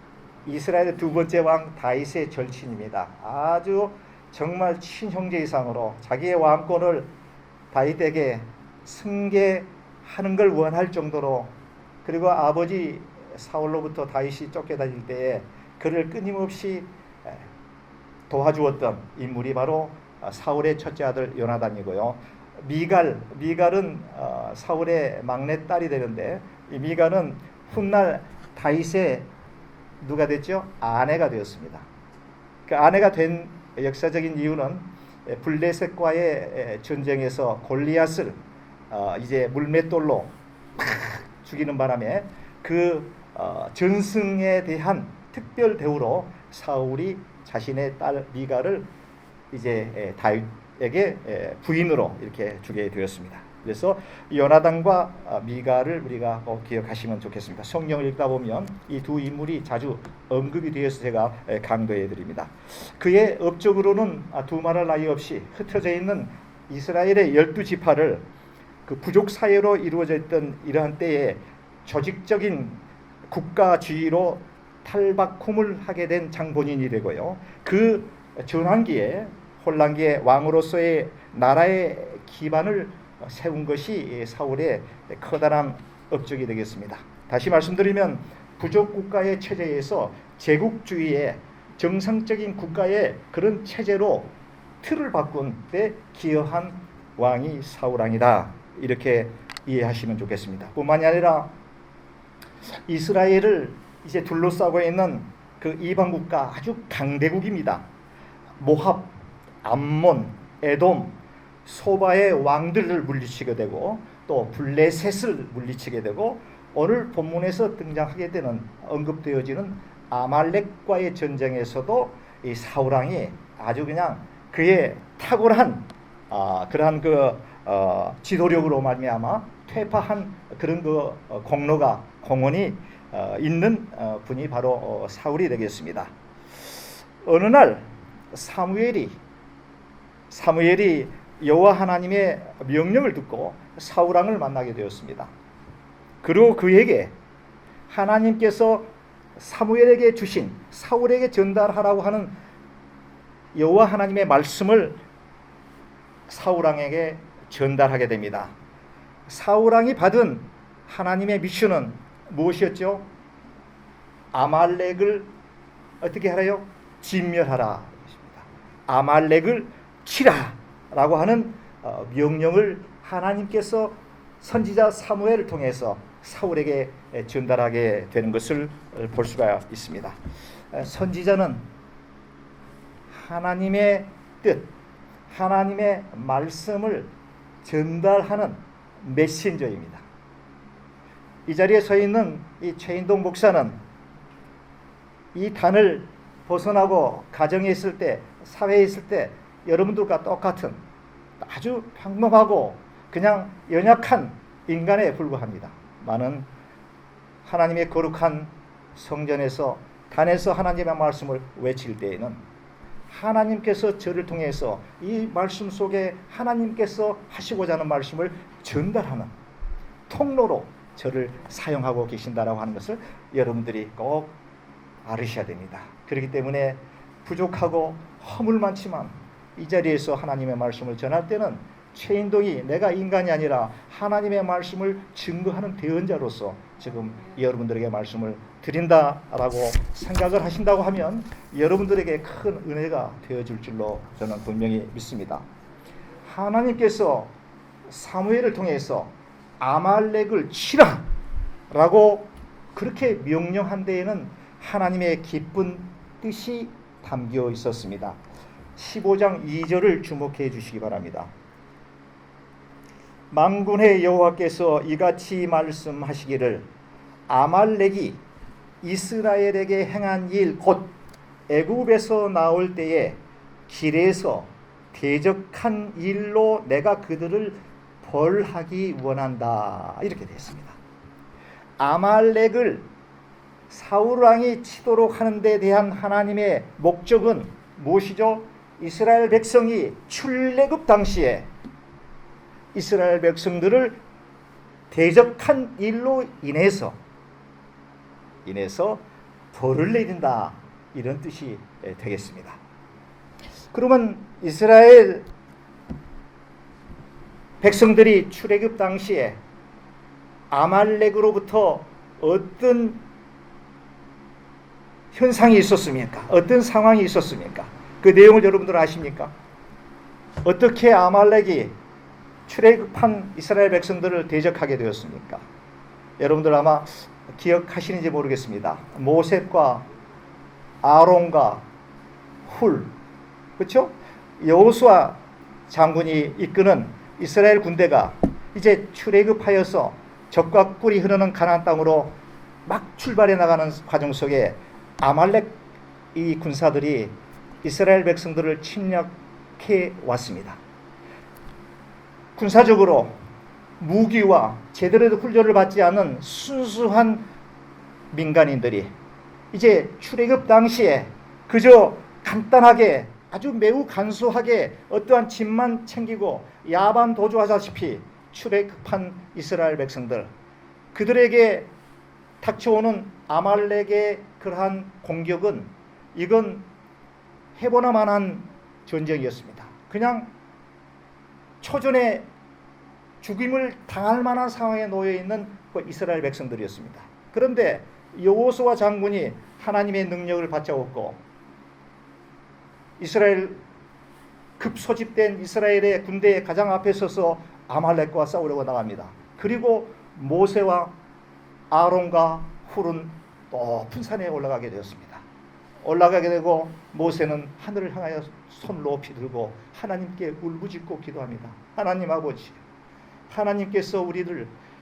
Speaker 8: 이스라엘의 두 번째 왕 다윗의 절친입니다. 아주 정말 친형제 이상으로 자기의 왕권을 다윗에게 승계하는 걸 원할 정도로, 그리고 아버지 사울로부터 다윗이 쫓겨다닐 때에 그를 끊임없이 도와주었던 인물이 바로 사울의 첫째 아들 요나단이고요. 미갈은 사울의 막내 딸이 되는데, 이 미갈은 훗날 다윗의 누가 됐죠? 아내가 되었습니다. 그 아내가 된 역사적인 이유는 블레셋과의 전쟁에서 골리앗을 이제 물맷돌로 죽이는 바람에 그 전승에 대한 특별 대우로 사울이 자신의 딸 미갈을 이제 다윗에게 부인으로 이렇게 주게 되었습니다. 그래서 요나단과 미갈을 우리가 꼭 기억하시면 좋겠습니다. 성경을 읽다 보면 이 두 인물이 자주 언급이 되어서 제가 강조해 드립니다. 그의 업적으로는 두말할 나위 없이 흩어져 있는 이스라엘의 12지파를 그 부족 사회로 이루어져 있던 이러한 때에 조직적인 국가주의로 탈바꿈을 하게 된 장본인이 되고요. 그 전환기에 혼란기에 왕으로서의 나라의 기반을 세운 것이 사울의 커다란 업적이 되겠습니다. 다시 말씀드리면 부족 국가의 체제에서 제국주의의 정상적인 국가의 그런 체제로 틀을 바꾼 데 기여한 왕이 사울왕이다, 이렇게 이해하시면 좋겠습니다. 뿐만이 아니라 이스라엘을 이제 둘러싸고 있는 그 이방 국가 아주 강대국입니다. 모압, 암몬, 에돔, 소바의 왕들을 물리치게 되고 또 블레셋을 물리치게 되고 오늘 본문에서 등장하게 되는 언급되어지는 아말렉과의 전쟁에서도 이 사울왕이 아주 그냥 그의 탁월한 그러한 지도력으로 말미암아 퇴파한 그런 공로가 공헌이 있는 분이 바로 사울이 되겠습니다. 어느 날 사무엘이 여호와 하나님의 명령을 듣고 사울왕을 만나게 되었습니다. 그리고 그에게 하나님께서 사무엘에게 주신 사울에게 전달하라고 하는 여호와 하나님의 말씀을 사울왕에게 전달하게 됩니다. 사울왕이 받은 하나님의 미션은 무엇이었죠? 아말렉을 어떻게 하래요? 진멸하라. 아말렉을 치라 라고 하는 명령을 하나님께서 선지자 사무엘을 통해서 사울에게 전달하게 되는 것을 볼 수가 있습니다. 선지자는 하나님의 뜻, 하나님의 말씀을 전달하는 메신저입니다. 이 자리에 서 있는 이 최인동 목사는 이 단을 벗어나고 가정에 있을 때, 사회에 있을 때 여러분들과 똑같은 아주 평범하고 그냥 연약한 인간에 불과합니다. 많은 하나님의 거룩한 성전에서 단에서 하나님의 말씀을 외칠 때에는 하나님께서 저를 통해서 이 말씀 속에 하나님께서 하시고자 하는 말씀을 전달하는 통로로 저를 사용하고 계신다라고 하는 것을 여러분들이 꼭 알으셔야 됩니다. 그렇기 때문에 부족하고 허물 많지만 이 자리에서 하나님의 말씀을 전할 때는 최인동이 내가 인간이 아니라 하나님의 말씀을 증거하는 대언자로서 지금 여러분들에게 말씀을 드린다라고 생각을 하신다고 하면 여러분들에게 큰 은혜가 되어줄 줄로 저는 분명히 믿습니다. 하나님께서 사무엘을 통해서 아말렉을 치라 라고 그렇게 명령한 데에는 하나님의 기쁜 뜻이 담겨 있었습니다. 15장 2절을 주목해 주시기 바랍니다. 만군의 여호와께서 이같이 말씀하시기를 아말렉이 이스라엘에게 행한 일 곧 애굽에서 나올 때에 길에서 대적한 일로 내가 그들을 벌하기 원한다. 이렇게 되었습니다. 아말렉을 사울 왕이 치도록 하는 데 대한 하나님의 목적은 무엇이죠? 이스라엘 백성이 출애굽 당시에 이스라엘 백성들을 대적한 일로 인해서 벌을 내린다, 이런 뜻이 되겠습니다. 그러면 이스라엘 백성들이 출애굽 당시에 아말렉으로부터 어떤 현상이 있었습니까? 어떤 상황이 있었습니까? 그 내용을 여러분들 아십니까? 어떻게 아말렉이 출애굽한 이스라엘 백성들을 대적하게 되었습니까? 여러분들 아마 기억하시는지 모르겠습니다. 모셉과 아론과 훌, 그렇죠? 여호수아 장군이 이끄는 이스라엘 군대가 이제 출애굽하여서 적과 꿀이 흐르는 가나안 땅으로 막 출발해 나가는 과정 속에 아말렉 이 군사들이 이스라엘 백성들을 침략해 왔습니다. 군사적으로 무기와 제대로 훈련을 받지 않은 순수한 민간인들이 이제 출애굽 당시에 그저 간단하게, 아주 매우 간소하게 어떠한 짐만 챙기고 야반 도주하다시피 출애굽한 이스라엘 백성들, 그들에게 닥쳐오는 아말렉의 그러한 공격은 이건 해보나 만한 전쟁이었습니다. 그냥 초전에 죽임을 당할 만한 상황에 놓여 있는 그 이스라엘 백성들이었습니다. 그런데 여호수아 장군이 하나님의 능력을 받자었고 이스라엘 급소집된 이스라엘의 군대의 가장 앞에 서서 아말렉과 싸우려고 나갑니다. 그리고 모세와 아론과 훌은 높은 산에 올라가게 되었습니다. 올라가게 되고 모세는 하늘을 향하여 손 높이 들고 하나님께 울부짖고 기도합니다. 하나님 아버지, 하나님께서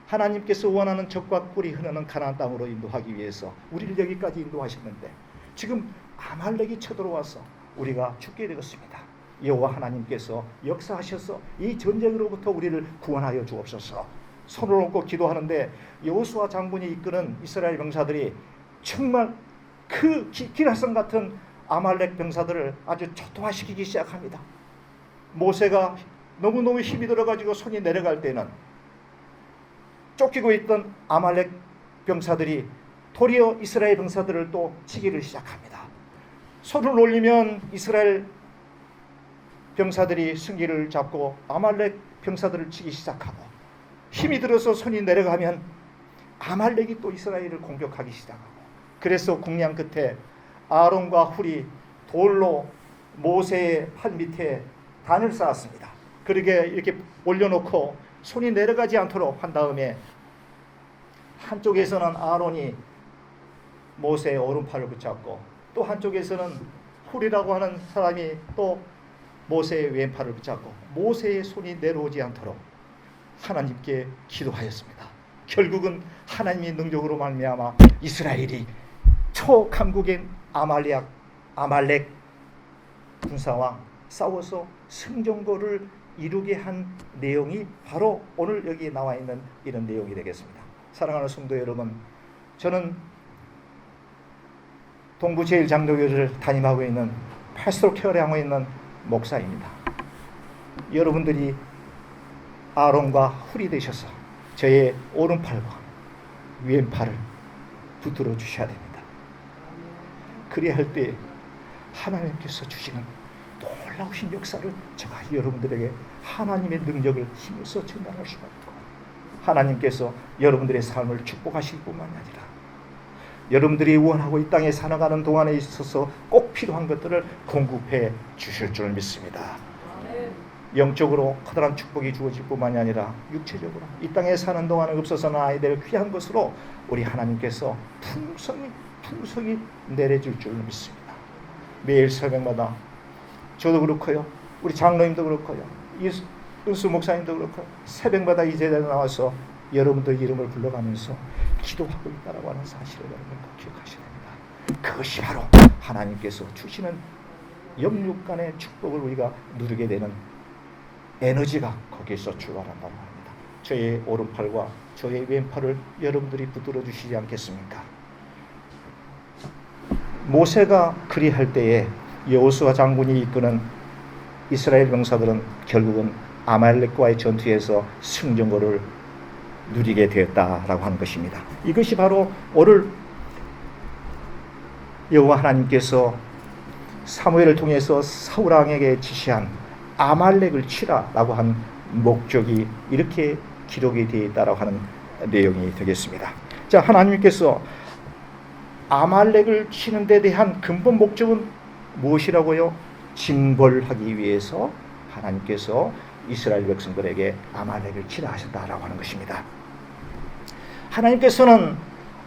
Speaker 8: 하나님께서 원하는 적과 꿀이 흐르는 가나안 땅으로 인도하기 위해서 우리를 여기까지 인도하셨는데 지금 아말렉이 쳐들어와서 우리가 죽게 되었습니다. 여호와 하나님께서 역사하셔서 이 전쟁으로부터 우리를 구원하여 주옵소서. 손을 얹고 기도하는데 여호수아 장군이 이끄는 이스라엘 병사들이 정말 그 기라성 같은 아말렉 병사들을 아주 초토화시키기 시작합니다. 모세가 너무너무 힘이 들어가지고 손이 내려갈 때는 쫓기고 있던 아말렉 병사들이 도리어 이스라엘 병사들을 또 치기를 시작합니다. 손을 올리면 이스라엘 병사들이 승기를 잡고 아말렉 병사들을 치기 시작하고, 힘이 들어서 손이 내려가면 아말렉이 또 이스라엘을 공격하기 시작하고, 그래서 국량 끝에 아론과 훌이 돌로 모세의 팔 밑에 단을 쌓았습니다. 그렇게 이렇게 올려놓고 손이 내려가지 않도록 한 다음에 한쪽에서는 아론이 모세의 오른팔을 붙잡고 또 한쪽에서는 훌이라고 하는 사람이 또 모세의 왼팔을 붙잡고 모세의 손이 내려오지 않도록 하나님께 기도하였습니다. 결국은 하나님의 능력으로 말미암아 이스라엘이 초강국인 아말렉 군사와 싸워서 승전거를 이루게 한 내용이 바로 오늘 여기 나와 있는 이런 내용이 되겠습니다. 사랑하는 성도 여러분, 저는 동부제일장로교를 담임하고 있는 파스토 케어를 하고 있는 목사입니다. 여러분들이 아론과 훌이 되셔서 저의 오른팔과 왼팔을 붙들어 주셔야 됩니다. 그리할 때 하나님께서 주시는 놀라우신 역사를 제가 여러분들에게 하나님의 능력을 힘써 전달할 수가 있고, 하나님께서 여러분들의 삶을 축복하실 뿐만 아니라 여러분들이 원하고 이 땅에 살아가는 동안에 있어서 꼭 필요한 것들을 공급해 주실 줄 믿습니다. 영적으로 커다란 축복이 주어질 뿐만이 아니라 육체적으로 이 땅에 사는 동안에 없어서는 아야 될 귀한 것으로 우리 하나님께서 풍성히 내려줄 줄 믿습니다. 매일 새벽마다 저도 그렇고요, 우리 장로님도 그렇고요, 은수 목사님도 그렇고 새벽마다 이 제자에 나와서 여러분들 이름을 불러가면서 기도하고 있다라고 하는 사실을 여러분 꼭 기억하셔야 됩니다. 그것이 바로 하나님께서 주시는 영육간의 축복을 우리가 누리게 되는 에너지가 거기에서 출발한다고 합니다. 저의 오른팔과 저의 왼팔을 여러분들이 붙들어 주시지 않겠습니까? 모세가 그리할 때에 여호수아 장군이 이끄는 이스라엘 병사들은 결국은 아말렉과의 전투에서 승전거를 누리게 되었다라고 하는 것입니다. 이것이 바로 오늘 여호와 하나님께서 사무엘을 통해서 사울 왕에게 지시한 아말렉을 치라라고 한 목적이 이렇게 기록이 되어 있다라고 하는 내용이 되겠습니다. 자, 하나님께서 아말렉을 치는 데 대한 근본 목적은 무엇이라고요? 징벌하기 위해서 하나님께서 이스라엘 백성들에게 아말렉을 치라 하셨다라고 하는 것입니다. 하나님께서는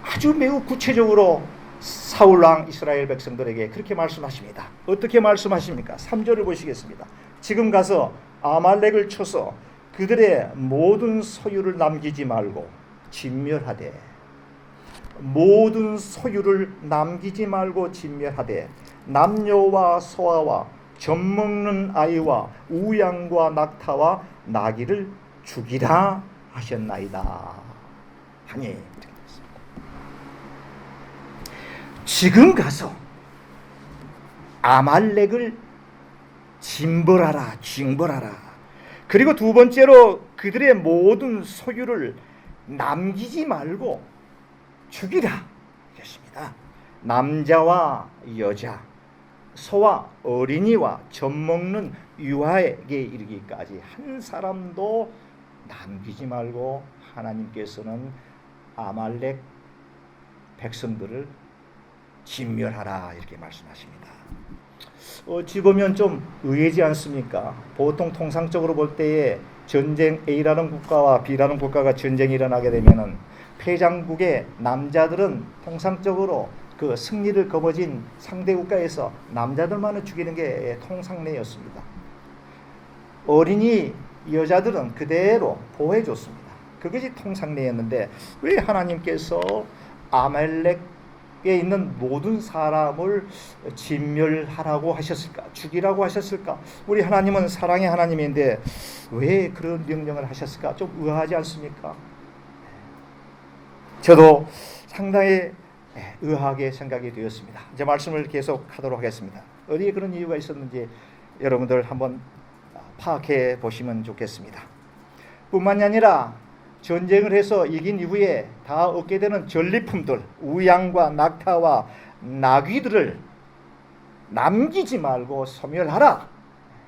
Speaker 8: 아주 매우 구체적으로 사울왕 이스라엘 백성들에게 그렇게 말씀하십니다. 어떻게 말씀하십니까? 3절을 보시겠습니다. 지금 가서 아말렉을 쳐서 그들의 모든 소유를 남기지 말고 진멸하되, 모든 소유를 남기지 말고 진멸하되 남녀와 소아와 젖먹는 아이와 우양과 낙타와 나귀를 죽이라 하셨나이다 하니, 지금 가서 아말렉을 징벌하라. 그리고 두 번째로 그들의 모든 소유를 남기지 말고 죽이라 하셨습니다. 남자와 여자, 소와 어린이와 젖먹는 유아에게 이르기까지 한 사람도 남기지 말고 하나님께서는 아말렉 백성들을 진멸하라 이렇게 말씀하십니다. 어찌 보면 좀 의외지 않습니까? 보통 통상적으로 볼 때에 전쟁 A라는 국가와 B라는 국가가 전쟁이 일어나게 되면은 패장국의 남자들은 통상적으로 그 승리를 거머쥔 상대 국가에서 남자들만을 죽이는 게 통상례였습니다. 어린이 여자들은 그대로 보호해 줬습니다. 그것이 통상례였는데 왜 하나님께서 아말렉에 있는 모든 사람을 진멸하라고 하셨을까? 죽이라고 하셨을까? 우리 하나님은 사랑의 하나님인데 왜 그런 명령을 하셨을까? 좀 의아하지 않습니까? 저도 상당히 의아하게 생각이 되었습니다. 이제 말씀을 계속하도록 하겠습니다. 어디에 그런 이유가 있었는지 여러분들 한번 파악해 보시면 좋겠습니다. 뿐만이 아니라 전쟁을 해서 이긴 이후에 다 얻게 되는 전리품들, 우양과 낙타와 나귀들을 남기지 말고 소멸하라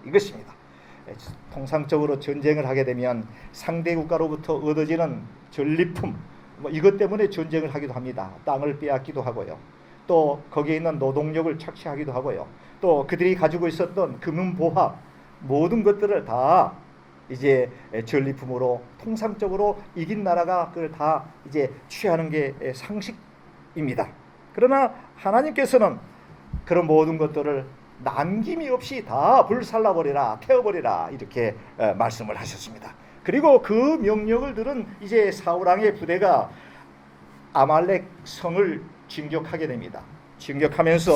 Speaker 8: 이것입니다. 통상적으로 전쟁을 하게 되면 상대 국가로부터 얻어지는 전리품, 이것 때문에 전쟁을 하기도 합니다. 땅을 빼앗기도 하고요. 또 거기에 있는 노동력을 착취하기도 하고요. 또 그들이 가지고 있었던 금은보화 모든 것들을 다 이제 전리품으로 통상적으로 이긴 나라가 그걸 다 이제 취하는 게 상식입니다. 그러나 하나님께서는 그런 모든 것들을 남김이 없이 다 불살라버리라, 태워버리라 이렇게 말씀을 하셨습니다. 그리고 그 명령을 들은 이제 사울왕의 부대가 아말렉 성을 진격하게 됩니다. 진격하면서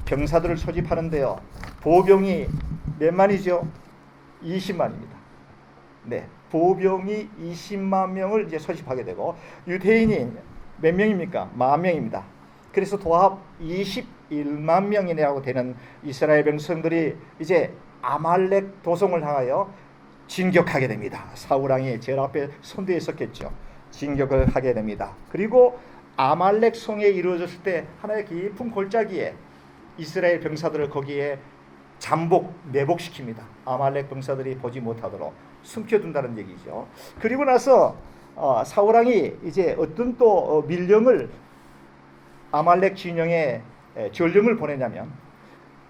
Speaker 8: 병사들을 소집하는데요. 보병이 몇 만이죠? 20만입니다. 네, 보병이 20만 명을 이제 소집하게 되고 유대인이 몇 명입니까? 10,000명입니다. 그래서 도합 21만 명이라고 되는 이스라엘 백성들이 이제 아말렉 도성을 향하여 진격하게 됩니다. 사울왕이 제일 앞에 선두에 섰겠죠. 진격을 하게 됩니다. 그리고 아말렉 성에 이루어졌을 때 하나의 깊은 골짜기에 이스라엘 병사들을 거기에 매복시킵니다. 아말렉 병사들이 보지 못하도록 숨겨둔다는 얘기죠. 그리고 나서 사울왕이 이제 어떤 또 밀령을 아말렉 진영에 전령을 보내냐면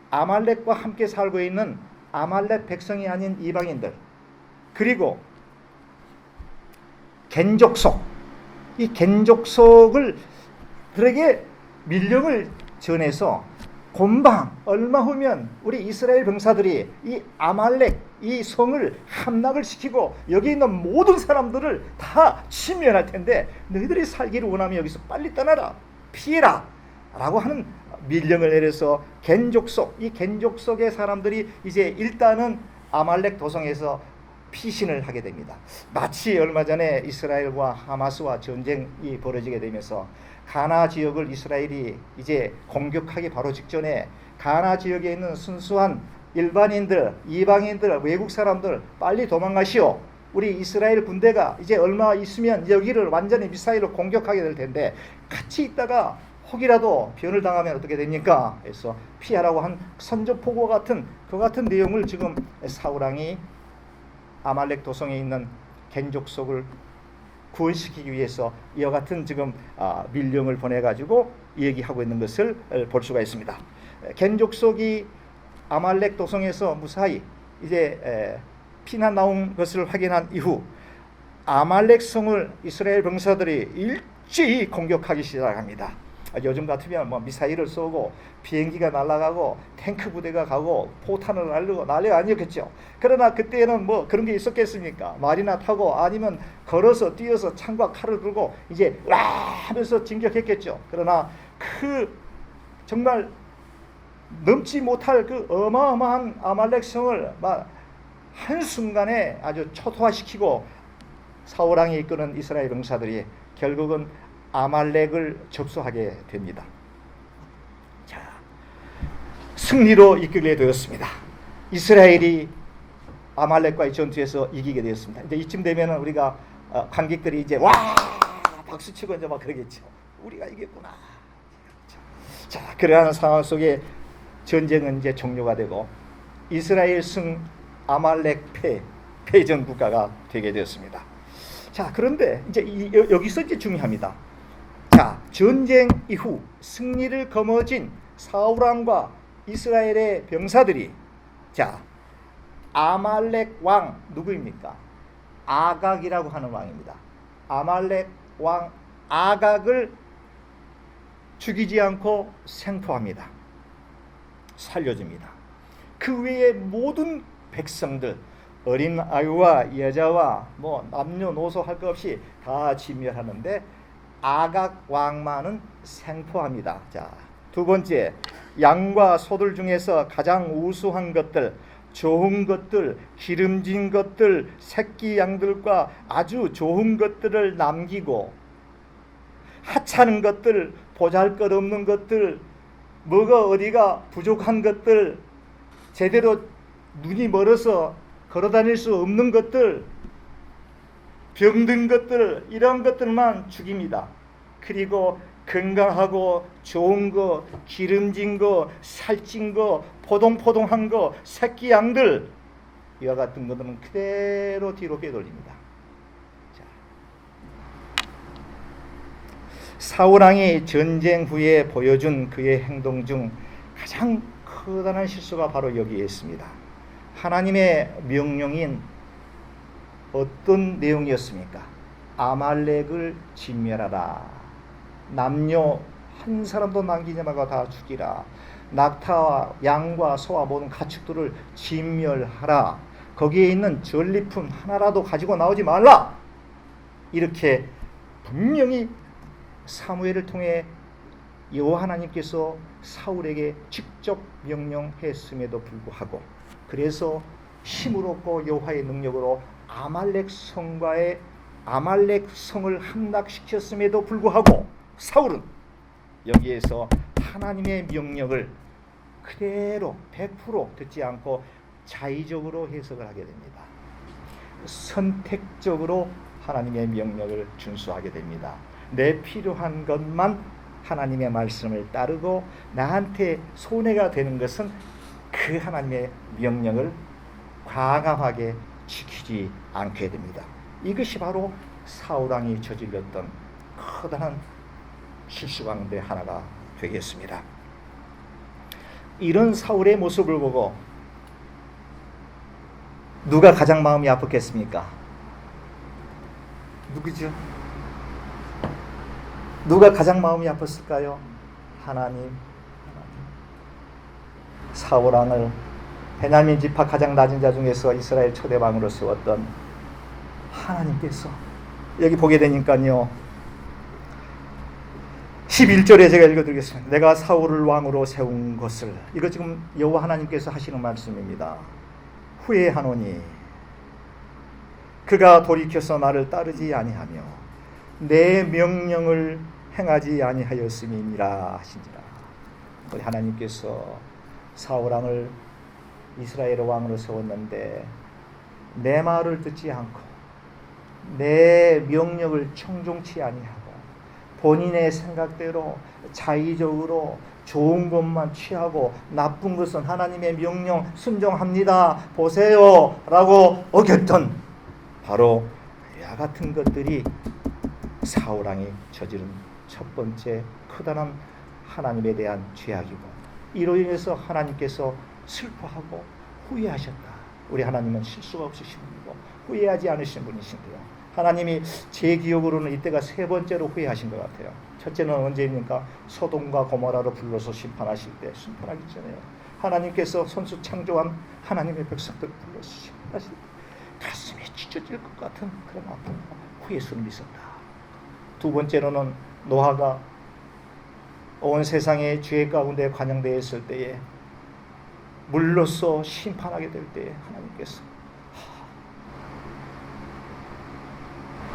Speaker 8: 아말렉과 함께 살고 있는 아말렉 백성이 아닌 이방인들, 그리고 겐족속, 이 겐족속을 들에게 밀령을 전해서 곰방 얼마 후면 우리 이스라엘 병사들이 이 아말렉 이 성을 함락을 시키고 여기 있는 모든 사람들을 다 침멸할 텐데 너희들이 살기를 원하면 여기서 빨리 떠나라, 피해라 라고 하는 밀령을 내려서 겐족속, 이 겐족속의 사람들이 이제 일단은 아말렉 도성에서 피신을 하게 됩니다. 마치 얼마 전에 이스라엘과 하마스와 전쟁이 벌어지게 되면서 가나 지역을 이스라엘이 이제 공격하기 바로 직전에 가나 지역에 있는 순수한 일반인들, 이방인들, 외국 사람들 빨리 도망가시오. 우리 이스라엘 군대가 이제 얼마 있으면 여기를 완전히 미사일로 공격하게 될 텐데 같이 있다가 혹이라도 변을 당하면 어떻게 됩니까? 그래서 피하라고 한 선전포고 같은 그 같은 내용을 지금 사울왕이 아말렉 도성에 있는 겐족속을 구원시키기 위해서 이와 같은 지금 밀령을 보내가지고 얘기하고 있는 것을 볼 수가 있습니다. 겐족속이 아말렉 도성에서 무사히 이제 피난 나온 것을 확인한 이후 아말렉 성을 이스라엘 병사들이 일제히 공격하기 시작합니다. 요즘 같으면 뭐 미사일을 쏘고 비행기가 날아가고 탱크 부대가 가고 포탄을 날리고 난리가 아니었겠죠. 그러나 그때는 뭐 그런 게 있었겠습니까? 말이나 타고 아니면 걸어서 뛰어서 창과 칼을 들고 이제 와 하면서 진격했겠죠. 그러나 그 정말 넘지 못할 그 어마어마한 아말렉 성을 막 한순간에 아주 초토화시키고 사울왕이 이끄는 이스라엘 병사들이 결국은 아말렉을 접수하게 됩니다. 자, 승리로 이끌게 되었습니다. 이스라엘이 아말렉과의 전투에서 이기게 되었습니다. 이제 이쯤 되면은 우리가 관객들이 이제 와 박수치고 이제 막 그러겠죠. 우리가 이겼구나. 자, 그러한 상황 속에 전쟁은 이제 종료가 되고 이스라엘 승, 아말렉 패전 국가가 되게 되었습니다. 자, 그런데 이제 여기서 이제 중요합니다. 자, 전쟁 이후 승리를 거머쥔 사울왕과 이스라엘의 병사들이 자, 아말렉 왕 누구입니까? 아각이라고 하는 왕입니다. 아말렉 왕 아각을 죽이지 않고 생포합니다. 살려줍니다. 그 외의 모든 백성들 어린 아이와 여자와 뭐 남녀노소 할 것 없이 다 진멸하는데 아각 왕만은 생포합니다. 자, 두 번째, 양과 소들 중에서 가장 우수한 것들, 좋은 것들, 기름진 것들, 새끼 양들과 아주 좋은 것들을 남기고 하찮은 것들, 보잘것없는 것들, 뭐가 어디가 부족한 것들, 제대로 눈이 멀어서 걸어다닐 수 없는 것들, 병든 것들, 이런 것들만 죽입니다. 그리고 건강하고 좋은 거, 기름진 거, 살찐 거, 포동포동한 거, 새끼 양들, 이와 같은 것들은 그대로 뒤로 빼돌립니다. 자, 사울왕이 전쟁 후에 보여준 그의 행동 중 가장 커다란 실수가 바로 여기에 있습니다. 하나님의 명령인 어떤 내용이었습니까? 아말렉을 진멸하라. 남녀 한 사람도 남기지 말고 다 죽이라. 낙타와 양과 소와 모든 가축들을 진멸하라. 거기에 있는 전리품 하나라도 가지고 나오지 말라. 이렇게 분명히 사무엘을 통해 여호와 하나님께서 사울에게 직접 명령했음에도 불구하고, 그래서 힘을 얻고 여호와의 능력으로 아말렉 성을 함락시켰음에도 불구하고 사울은 여기에서 하나님의 명령을 그대로 100% 듣지 않고 자의적으로 해석을 하게 됩니다. 선택적으로 하나님의 명령을 준수하게 됩니다. 내 필요한 것만 하나님의 말씀을 따르고 나한테 손해가 되는 것은 그 하나님의 명령을 과감하게 지키지 않게 됩니다. 이것이 바로 사울왕이 저질렀던 커다란 실수 가운데 하나가 되겠습니다. 이런 사울의 모습을 보고 누가 가장 마음이 아팠겠습니까? 누구죠? 누가 가장 마음이 아팠을까요? 하나님. 사울왕을 베냐민 지파 가장 낮은 자 중에서 이스라엘 초대왕으로 세웠던 하나님께서 여기 보게 되니까요, 11절에 제가 읽어드리겠습니다. 내가 사울을 왕으로 세운 것을, 이거 지금 여호와 하나님께서 하시는 말씀입니다. 후회하노니 그가 돌이켜서 나를 따르지 아니하며 내 명령을 행하지 아니하였음이니라 하시니라. 우리 하나님께서 사울왕을 이스라엘 왕으로 세웠는데 내 말을 듣지 않고 내 명령을 청종치 아니하고 본인의 생각대로 자의적으로 좋은 것만 취하고 나쁜 것은 하나님의 명령 순종합니다 보세요 라고 어겼던 바로 이와 같은 것들이 사울왕이 저지른 첫 번째 커다란 하나님에 대한 죄악이고, 이로 인해서 하나님께서 슬퍼하고 후회하셨다. 우리 하나님은 실수가 없으신 분이고 후회하지 않으신 분이신데요, 하나님이 제 기억으로는 이때가 세 번째로 후회하신 것 같아요. 첫째는 언제입니까? 소돔과 고모라로 불러서 심판하실 때, 심판하기 전에요. 하나님께서 손수 창조한 하나님의 백성들을 불러서 심판하실 때 가슴이 찢어질 것 같은 그런 아픔과 후회스러움이 있었다. 두 번째로는 노아가 온 세상의 죄 가운데 관영되어 있을 때에 물로써 심판하게 될 때에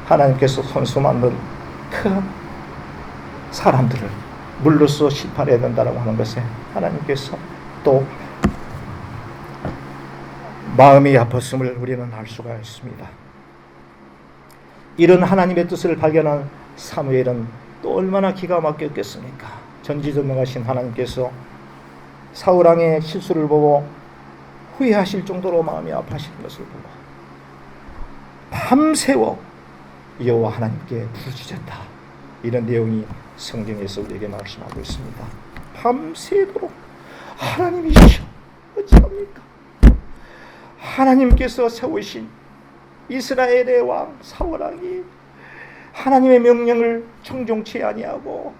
Speaker 8: 하나님께서 손수 만든 그 사람들을 물로써 심판해야 된다고 하는 것에 하나님께서 또 마음이 아팠음을 우리는 알 수가 있습니다. 이런 하나님의 뜻을 발견한 사무엘은 또 얼마나 기가 막혔겠습니까? 전지전능하신 하나님께서 사울왕의 실수를 보고 후회하실 정도로 마음이 아파하시는 것을 보고 밤새워 여호와 하나님께 부르짖었다. 이런 내용이 성경에서 우리에게 말씀하고 있습니다. 밤새도록 하나님이시여 어찌합니까? 하나님께서 세우신 이스라엘의 왕 사울왕이 하나님의 명령을 청종치 아니하고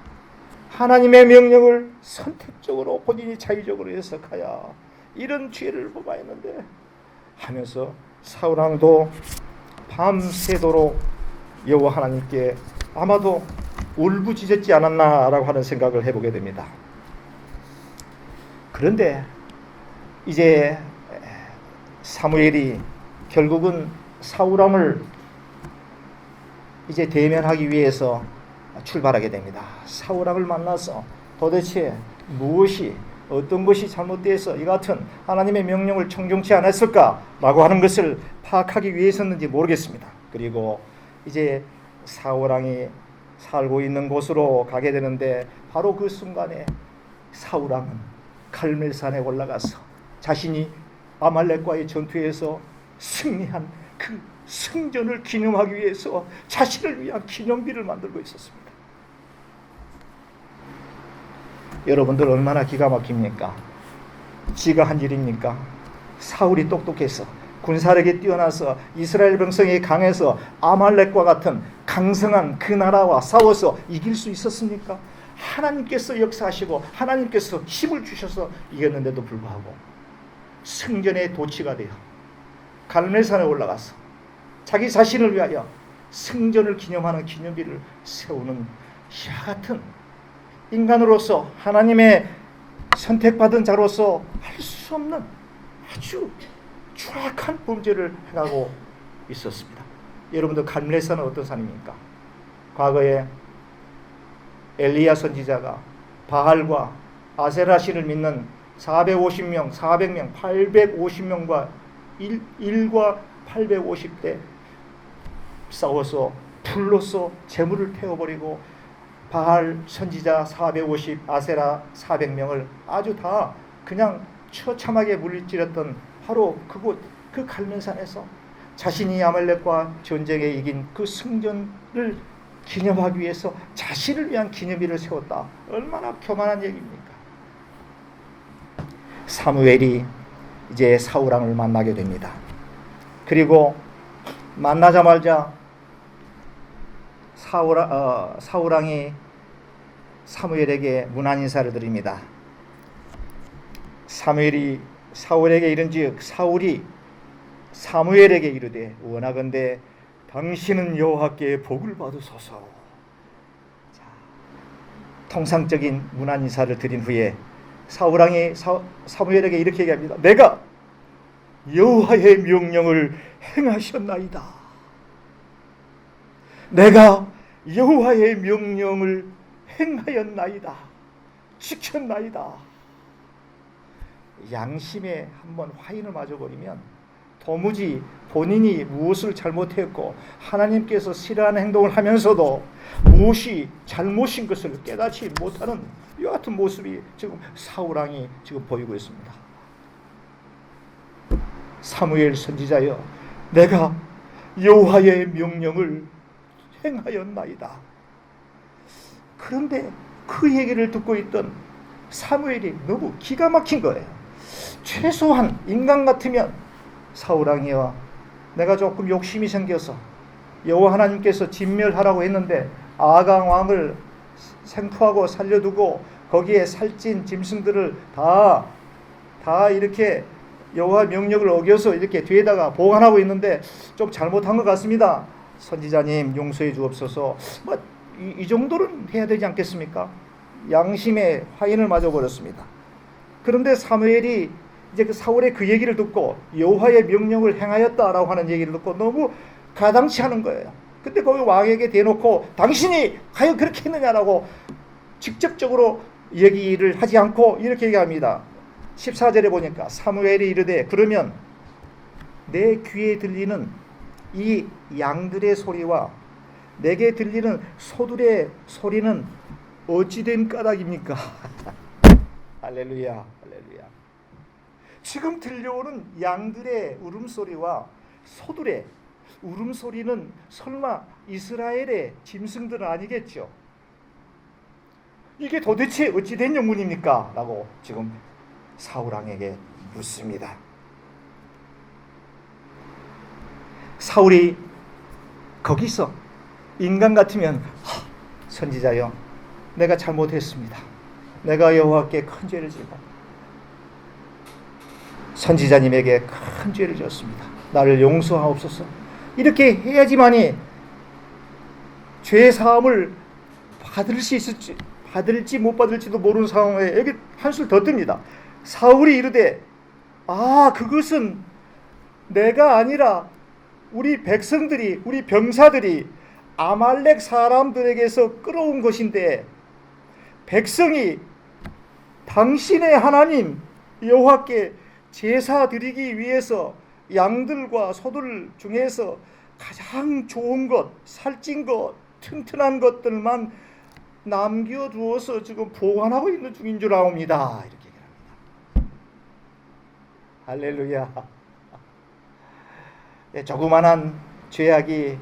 Speaker 8: 하나님의 명령을 선택적으로 본인이 자의적으로 해석하여 이런 죄를 범하였는데 하면서 사울왕도 밤새도록 여호와 하나님께 아마도 울부짖었지 않았나라고 하는 생각을 해보게 됩니다. 그런데 이제 사무엘이 결국은 사울왕을 이제 대면하기 위해서 출발하게 됩니다. 사울왕을 만나서 도대체 무엇이 어떤 것이 잘못되어서 이 같은 하나님의 명령을 청종치 않았을까라고 하는 것을 파악하기 위해서였는지 모르겠습니다. 그리고 이제 사울왕이 살고 있는 곳으로 가게 되는데 바로 그 순간에 사울왕은 갈멜산에 올라가서 자신이 아말렉과의 전투에서 승리한 그 승전을 기념하기 위해서 자신을 위한 기념비를 만들고 있었습니다. 여러분들 얼마나 기가 막힙니까? 지가 한 일입니까? 사울이 똑똑해서 군사력이 뛰어나서 이스라엘 백성이 강해서 아말렉과 같은 강성한 그 나라와 싸워서 이길 수 있었습니까? 하나님께서 역사하시고 하나님께서 힘을 주셔서 이겼는데도 불구하고 승전의 도치가 되어 갈멜산에 올라가서 자기 자신을 위하여 승전을 기념하는 기념비를 세우는 이와 같은 인간으로서 하나님의 선택받은 자로서 할 수 없는 아주 추악한 범죄를 행하고 있었습니다. 여러분들 갈멜산은 어떤 산입니까? 과거에 엘리야 선지자가 바알과 아세라 신을 믿는 450명, 400명, 850명과 1과 850대 싸워서 불로서 재물을 태워버리고 바알 선지자 450, 아세라 400명을 아주 다 그냥 처참하게 물리치렸던 바로 그곳 그 갈멜산에서 자신이 아말렉과 전쟁에 이긴 그 승전을 기념하기 위해서 자신을 위한 기념비를 세웠다. 얼마나 교만한 얘기입니까? 사무엘이 이제 사울왕을 만나게 됩니다. 그리고 만나자마자 사울왕이 사무엘에게 문안 인사를 드립니다. 사무엘이 사울에게 이른즉 사울이 사무엘에게 이르되 원하건대 당신은 여호와께 복을 받으소서. 자, 통상적인 문안 인사를 드린 후에 사울왕이 사무엘에게 이렇게 얘기합니다. 내가 여호와의 명령을 행하셨나이다. 내가 여호와의 명령을 행하였나이다. 지켰나이다. 양심에 한번 화인을 맞아버리면 도무지 본인이 무엇을 잘못했고 하나님께서 싫어하는 행동을 하면서도 무엇이 잘못인 것을 깨닫지 못하는 이 같은 모습이 지금 사울왕이 지금 보이고 있습니다. 사무엘 선지자여, 내가 여호와의 명령을 행하였나이다. 그런데 그 얘기를 듣고 있던 사무엘이 너무 기가 막힌 거예요. 최소한 인간 같으면 사울왕이여, 내가 조금 욕심이 생겨서 여호와 하나님께서 진멸하라고 했는데 아강 왕을 생포하고 살려두고 거기에 살찐 짐승들을 다 이렇게 여호와 명령을 어겨서 이렇게 뒤에다가 보관하고 있는데 좀 잘못한 것 같습니다. 선지자님 용서해 주옵소서. 이 정도는 해야 되지 않겠습니까? 양심에 화인을 맞아버렸습니다. 그런데 사무엘이 이제 그 사울의 그 얘기를 듣고 여호와의 명령을 행하였다라고 하는 얘기를 듣고 너무 가당치 않은 거예요. 근데 거기 왕에게 대놓고 당신이 과연 그렇게 했느냐라고 직접적으로 얘기를 하지 않고 이렇게 얘기합니다. 14절에 보니까 사무엘이 이르되 그러면 내 귀에 들리는 이 양들의 소리와 내게 들리는 소들의 소리는 어찌된 까닭입니까? 할렐루야, 할렐루야. 지금 들려오는 양들의 울음소리와 소들의 울음소리는 설마 이스라엘의 짐승들은 아니겠죠? 이게 도대체 어찌된 영문입니까? 라고 지금 사울왕에게 묻습니다. 사울이 거기서 인간 같으면 선지자여, 내가 잘못했습니다. 내가 여호와께 큰 죄를 지고 선지자님에게 큰 죄를 지었습니다. 나를 용서하옵소서. 이렇게 해야지만이 죄 사함을 받을 수 있을지 받을지 못 받을지도 모르는 상황에 여기 한술 더 뜹니다. 사울이 이르되 그것은 내가 아니라 우리 백성들이 우리 병사들이 아말렉 사람들에게서 끌어온 것인데 백성이 당신의 하나님 여호와께 제사 드리기 위해서 양들과 소들 중에서 가장 좋은 것, 살찐 것, 튼튼한 것들만 남겨두어서 지금 보관하고 있는 중인 줄 아옵니다. 이렇게 얘기합니다. 할렐루야. 조그만한 죄악이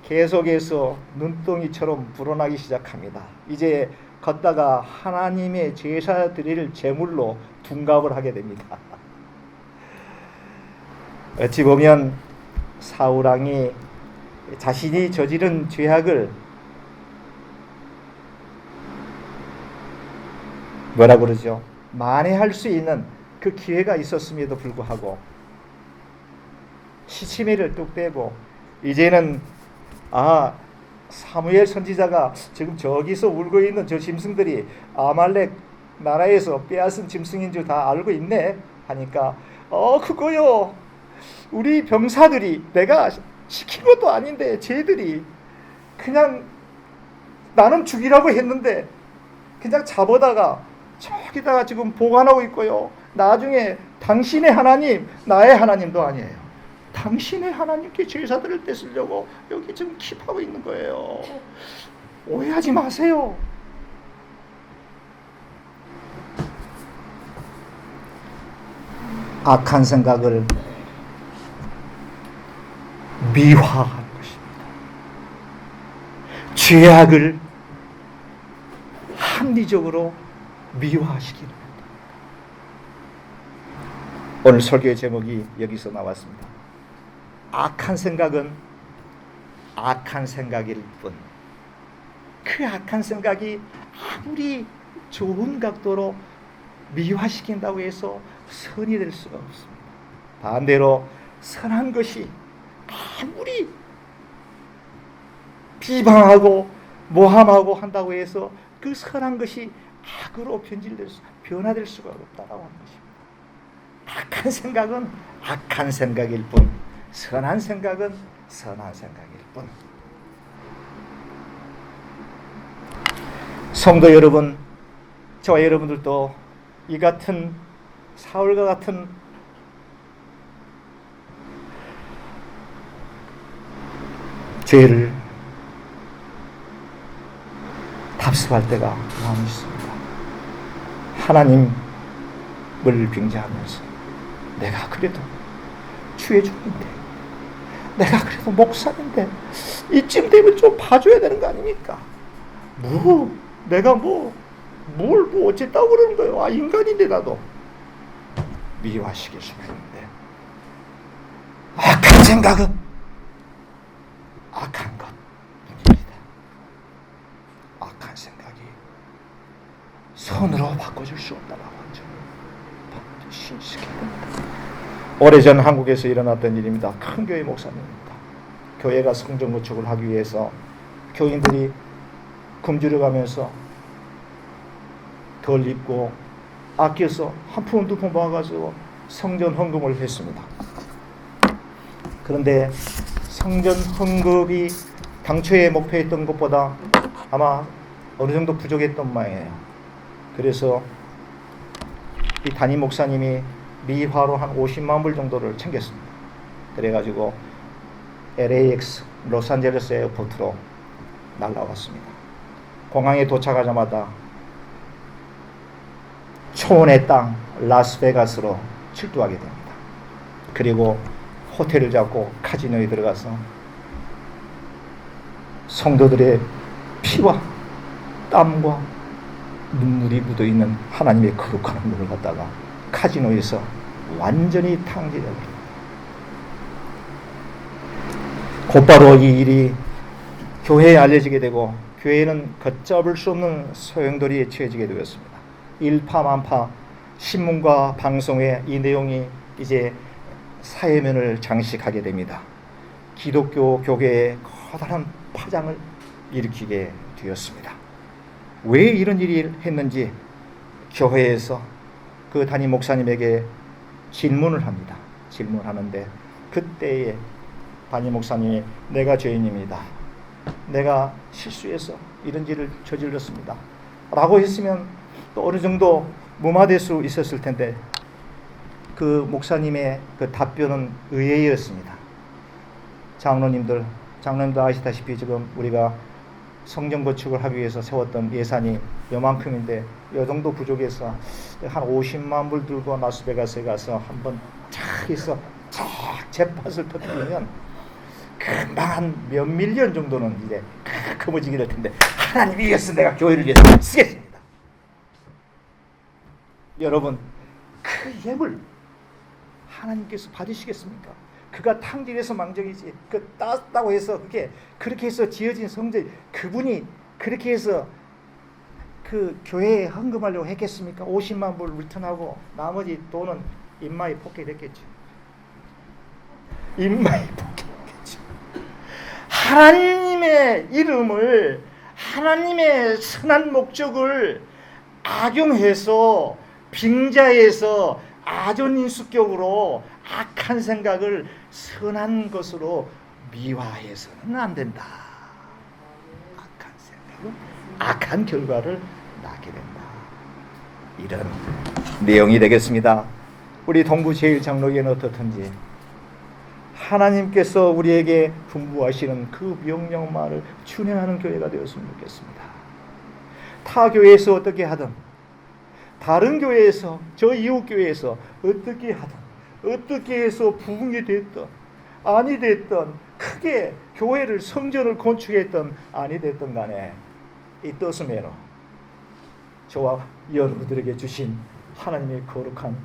Speaker 8: 계속해서 눈덩이처럼 불어나기 시작합니다. 이제 걷다가 하나님의 제사 드릴 제물로 둔갑을 하게 됩니다. 어찌 보면 사울왕이 자신이 저지른 죄악을 뭐라 그러죠? 만회할 수 있는 그 기회가 있었음에도 불구하고 시치미를 뚝 떼고 이제는 사무엘 선지자가 지금 저기서 울고 있는 저 짐승들이 아말렉 나라에서 빼앗은 짐승인 줄 다 알고 있네 하니까 그거요, 우리 병사들이 내가 시킨 것도 아닌데 쟤들이 그냥 나는 죽이라고 했는데 그냥 잡아다가 저기다가 지금 보관하고 있고요. 나중에 당신의 하나님, 나의 하나님도 아니에요. 당신의 하나님께 제사들을 떼쓰려고 여기 지금 킵하고 있는 거예요. 오해하지 마세요. 악한 생각을 미화하는 것입니다. 죄악을 합리적으로 미화시키는 겁니다. 오늘 설교의 제목이 여기서 나왔습니다. 악한 생각은 악한 생각일 뿐, 그 악한 생각이 아무리 좋은 각도로 미화시킨다고 해서 선이 될 수가 없습니다. 반대로 선한 것이 아무리 비방하고 모함하고 한다고 해서 그 선한 것이 악으로 변화될 수가 없다고 하는 것입니다. 악한 생각은 악한 생각일 뿐, 선한 생각은 선한 생각일 뿐. 성도 여러분, 저와 여러분들도 이 같은 사울과 같은 죄를 답습할 때가 많이 있습니다. 하나님을 빙자하면서 내가 그래도 주의 종인데, 내가 그래도 목사인데 이쯤 되면 좀 봐줘야 되는 거 아닙니까? 내가 뭘 어쨌다고 그러는 거예요. 인간인데 나도. 미워하시길 수있는데 악한 생각은 악한 것입니다. 악한 생각이 선으로 바꿔줄 수 없다고 하죠. 반드시 인식해야 됩니다. 오래전 한국에서 일어났던 일입니다. 큰 교회 목사님입니다. 교회가 성전 건축을 하기 위해서 교인들이 굶주려 가면서 덜 입고 아껴서 한 푼 두 푼 모아가지고 성전 헌금을 했습니다. 그런데 성전 헌금이 당초에 목표했던 것보다 아마 어느 정도 부족했던 모양이에요. 그래서 이 담임 목사님이 미화로 한 50만 불 정도를 챙겼습니다. 그래가지고 LAX 로스앤젤레스 에어포트로 날아왔습니다. 공항에 도착하자마자 초원의 땅 라스베가스로 출두하게 됩니다. 그리고 호텔을 잡고 카지노에 들어가서 성도들의 피와 땀과 눈물이 묻어있는 하나님의 거룩한 물을 갖다가 카지노에서 완전히 탕진해버립니다. 곧바로 이 일이 교회에 알려지게 되고 교회는 걷잡을 수 없는 소용돌이에 처해지게 되었습니다. 일파만파 신문과 방송에 이 내용이 이제 사회면을 장식하게 됩니다. 기독교 교계에 커다란 파장을 일으키게 되었습니다. 왜 이런 일을 했는지 교회에서 그 담임 목사님에게 질문을 합니다. 질문하는데 그때에 담임 목사님이 내가 죄인입니다. 내가 실수해서 이런 일을 저질렀습니다. 라고 했으면 또 어느 정도 무마될 수 있었을 텐데 그 목사님의 그 답변은 의외였습니다. 장로님들 아시다시피 지금 우리가 성전 건축을 하기 위해서 세웠던 예산이 요만큼인데 요 정도 부족해서 한 50만 불 들고 라스베가스에 가서 한번 쫙 해서 쫙 잿밭을 터뜨리면 금방 한 몇 밀리언 정도는 이제 커머지게 될 텐데 하나님이 위해서 내가 교회를 위해서 쓰겠습니다. 여러분 그 예물 하나님께서 받으시겠습니까? 그가 탕진해서 망정이지 그 땄다고 해서 그렇게 해서 지어진 성전 그분이 그렇게 해서 그 교회에 헌금하려고 했겠습니까? 50만 불 리턴하고 나머지 돈은 인마에 포켓했겠죠. 인마에 포켓했겠죠. 하나님의 이름을 하나님의 선한 목적을 악용해서 빙자해서 아전인수격으로 악한 생각을 선한 것으로 미화해서는 안 된다. 악한 생각은 악한 결과를 낳게 된다. 이런 내용이 되겠습니다. 우리 동부 제1장로교회는 어떻든지 하나님께서 우리에게 분부하시는 그 명령만을 준행하는 교회가 되었으면 좋겠습니다. 타 교회에서 어떻게 하든 다른 교회에서 저 이웃 교회에서 어떻게 하든 어떻게 해서 부흥이 됐든 아니 됐든 크게 교회를 성전을 건축했든 아니 됐든 간에 이 뜻으로 저와 여러분들에게 주신 하나님의 거룩한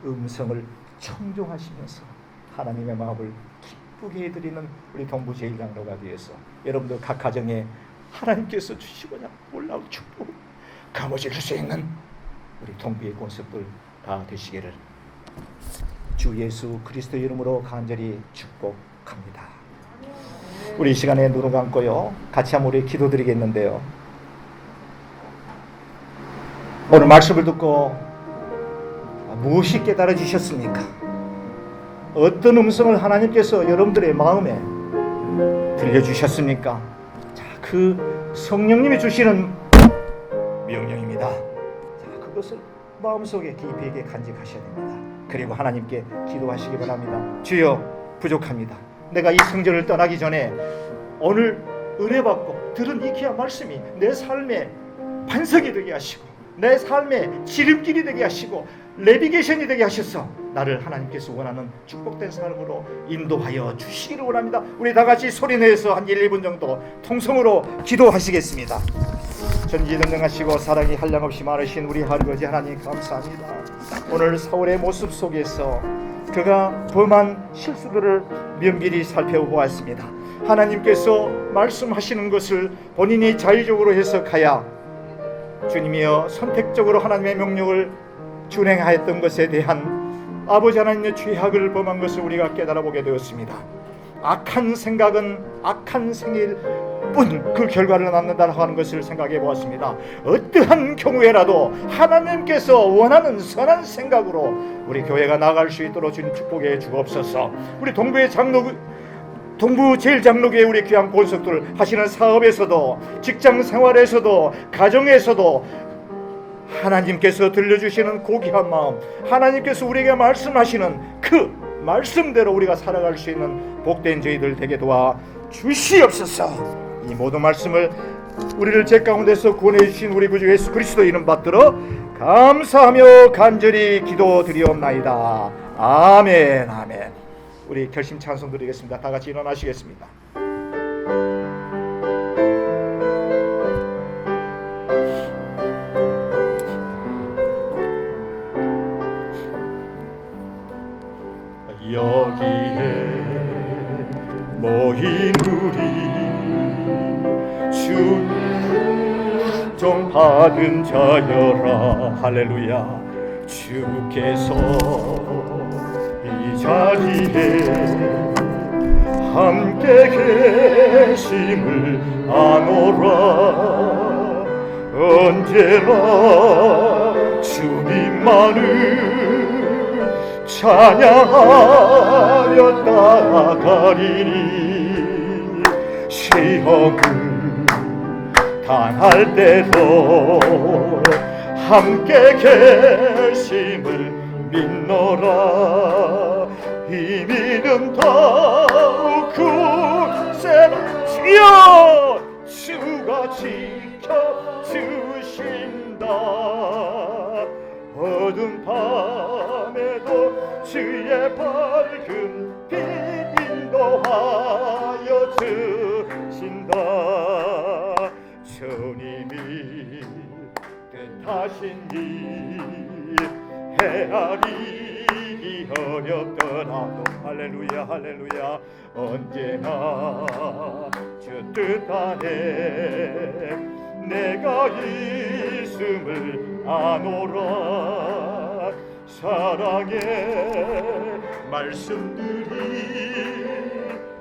Speaker 8: 음성을 청종하시면서 하나님의 마음을 기쁘게 해드리는 우리 동부 제1장로가 되어서 여러분들 각 가정에 하나님께서 주시고자 놀라운 축복 감어질 수 있는 우리 동부의 권속들 다 되시기를 주 예수 그리스도 이름으로 간절히 축복합니다. 우리 이 시간에 눈을 감고요 같이 한번 우리 기도드리겠는데요. 오늘 말씀을 듣고 무엇이 깨달아지셨습니까? 어떤 음성을 하나님께서 여러분들의 마음에 들려주셨습니까? 자, 그 성령님이 주시는 명령입니다. 자, 그것을 마음속에 깊이 있게 간직하셔야 됩니다. 그리고 하나님께 기도하시기 바랍니다. 주여, 부족합니다. 내가 이 성전을 떠나기 전에 오늘 은혜받고 들은 이 귀한 말씀이 내 삶의 반석이 되게 하시고 내 삶의 지름길이 되게 하시고 내비게이션이 되게 하셔서 나를 하나님께서 원하는 축복된 삶으로 인도하여 주시기를 원합니다. 우리 다 같이 소리내서 한 1, 2분 정도 통성으로 기도하시겠습니다. 전지전능하시고 사랑이 한량없이 많으신 우리 아버지 하나님 감사합니다. 오늘 사울의 모습 속에서 그가 범한 실수들을 면밀히 살펴보았습니다. 하나님께서 말씀하시는 것을 본인이 자의적으로 해석하여 주님이여 선택적으로 하나님의 명령을 준행하였던 것에 대한 아버지 하나님의 죄악을 범한 것을 우리가 깨달아보게 되었습니다. 악한 생각은 악한 생일 뿐 그 결과를 낳는다고 하는 것을 생각해 보았습니다. 어떠한 경우에라도 하나님께서 원하는 선한 생각으로 우리 교회가 나아갈 수 있도록 주님 축복해 주옵소서. 우리 동부 제일장로교회 우리 귀한 본석들 하시는 사업에서도 직장 생활에서도 가정에서도 하나님께서 들려주시는 고귀한 마음, 하나님께서 우리에게 말씀하시는 그 말씀대로 우리가 살아갈 수 있는 복된 저희들 되게 도와 주시옵소서. 이 모든 말씀을 우리를 죄 가운데서 구원해 주신 우리 구주 예수 그리스도 이름 받들어 감사하며 간절히 기도드리옵나이다. 아멘. 아멘. 우리 결심 찬송 드리겠습니다. 다 같이 일어나시겠습니다.
Speaker 3: 여기에 모인 우리 주 좀 받은 자여라. 할렐루야. 주께서 이 자리에 함께 계심을 아노라. 언제나 주님만을 찬양하며 따라가리니 시험을 당할 때도 함께 계심을 믿노라. 이 믿음 더욱 굳세라. 주여 주가 지켜주신다. 어두운 밤에도 주의 밝은 빛 인도하여 주신다. 주님이 뜻하신 일 헤아리기 어렵더라도 할렐루야 할렐루야 언제나 주 뜻 안에 내가 있음을 아노라. 사랑의 말씀들이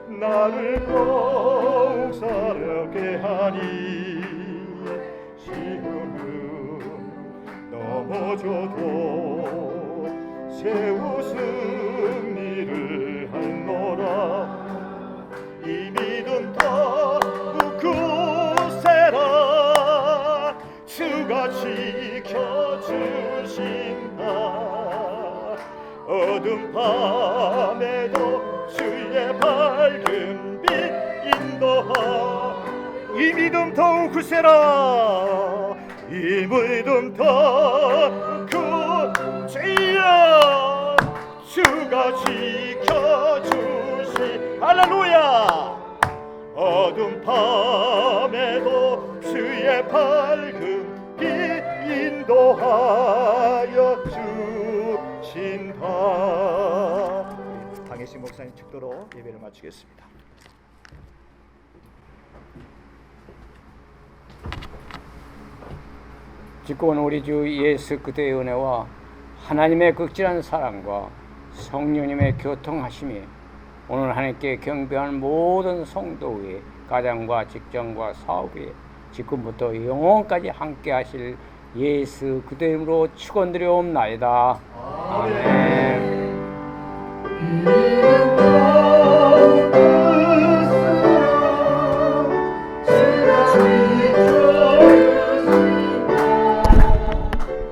Speaker 3: 나를 더욱 살게 하니 시험은 넘어져도 새 웃음 일을 하노라. 이 믿음 더욱 굳세라. 주가 지켜주신다. 어두운 밤에도 주의 밝은 빛 인도하. 이 믿음 더욱 굳세라. 이 믿음 더욱 굳세라. 주가 지켜주시. 할렐루야. 어두운 밤에도 주의 밝은 빛 인도하여 주신다. 강혜신 목사님 축도로 예배를 마치겠습니다.
Speaker 4: 지금 우리 주 예수 그리스도의 은혜와 하나님의 극진한 사랑과 성령님의 교통하심이 오늘 하나님께 경배하는 모든 성도의 가정과 직장과 사업에 지금부터 영원까지 함께 하실 예수 그리스도의 이름으로 축원드리옵나이다. 아멘.